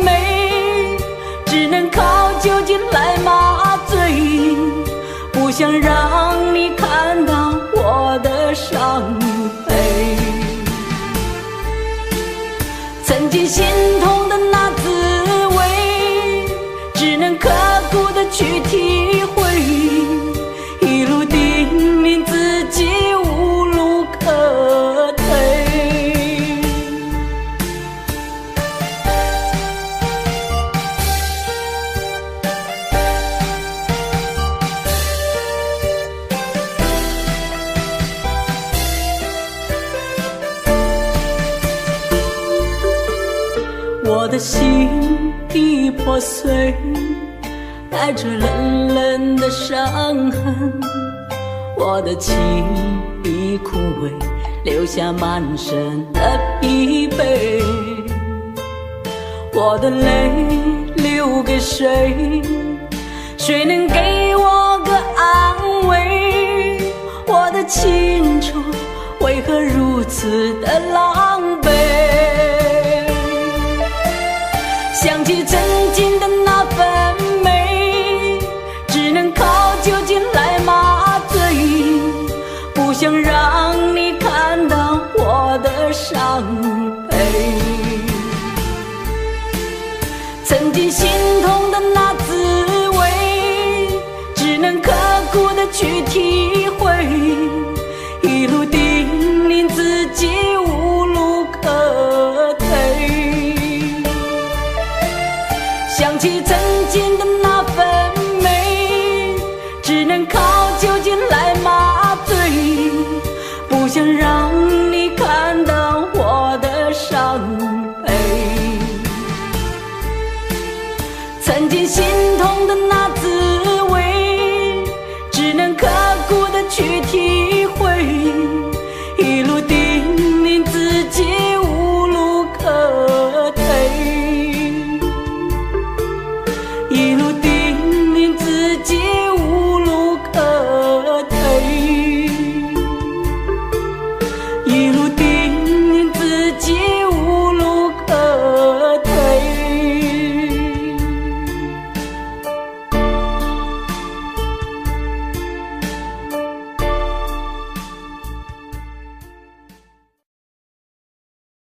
美，只能靠酒精来麻醉，不想让你看到我的伤悲。曾经心痛的那滋味，只能刻骨的去体会，一路叮咛自己无路可退。我的心已破碎，带着冷冷的伤痕，我的情已枯萎，留下满身的疲惫。我的泪留给谁？谁能给我个安慰？我的青春为何如此的狼狈？想起曾经的那份美，只能靠酒精来麻醉，不想让你看到我的伤悲。曾经心痛的那滋味，只能刻骨的去体会，一路叮咛自己无路可退。想起曾经的那份美，只能靠酒精来麻醉，不想让你看到我的伤悲。曾经心痛的那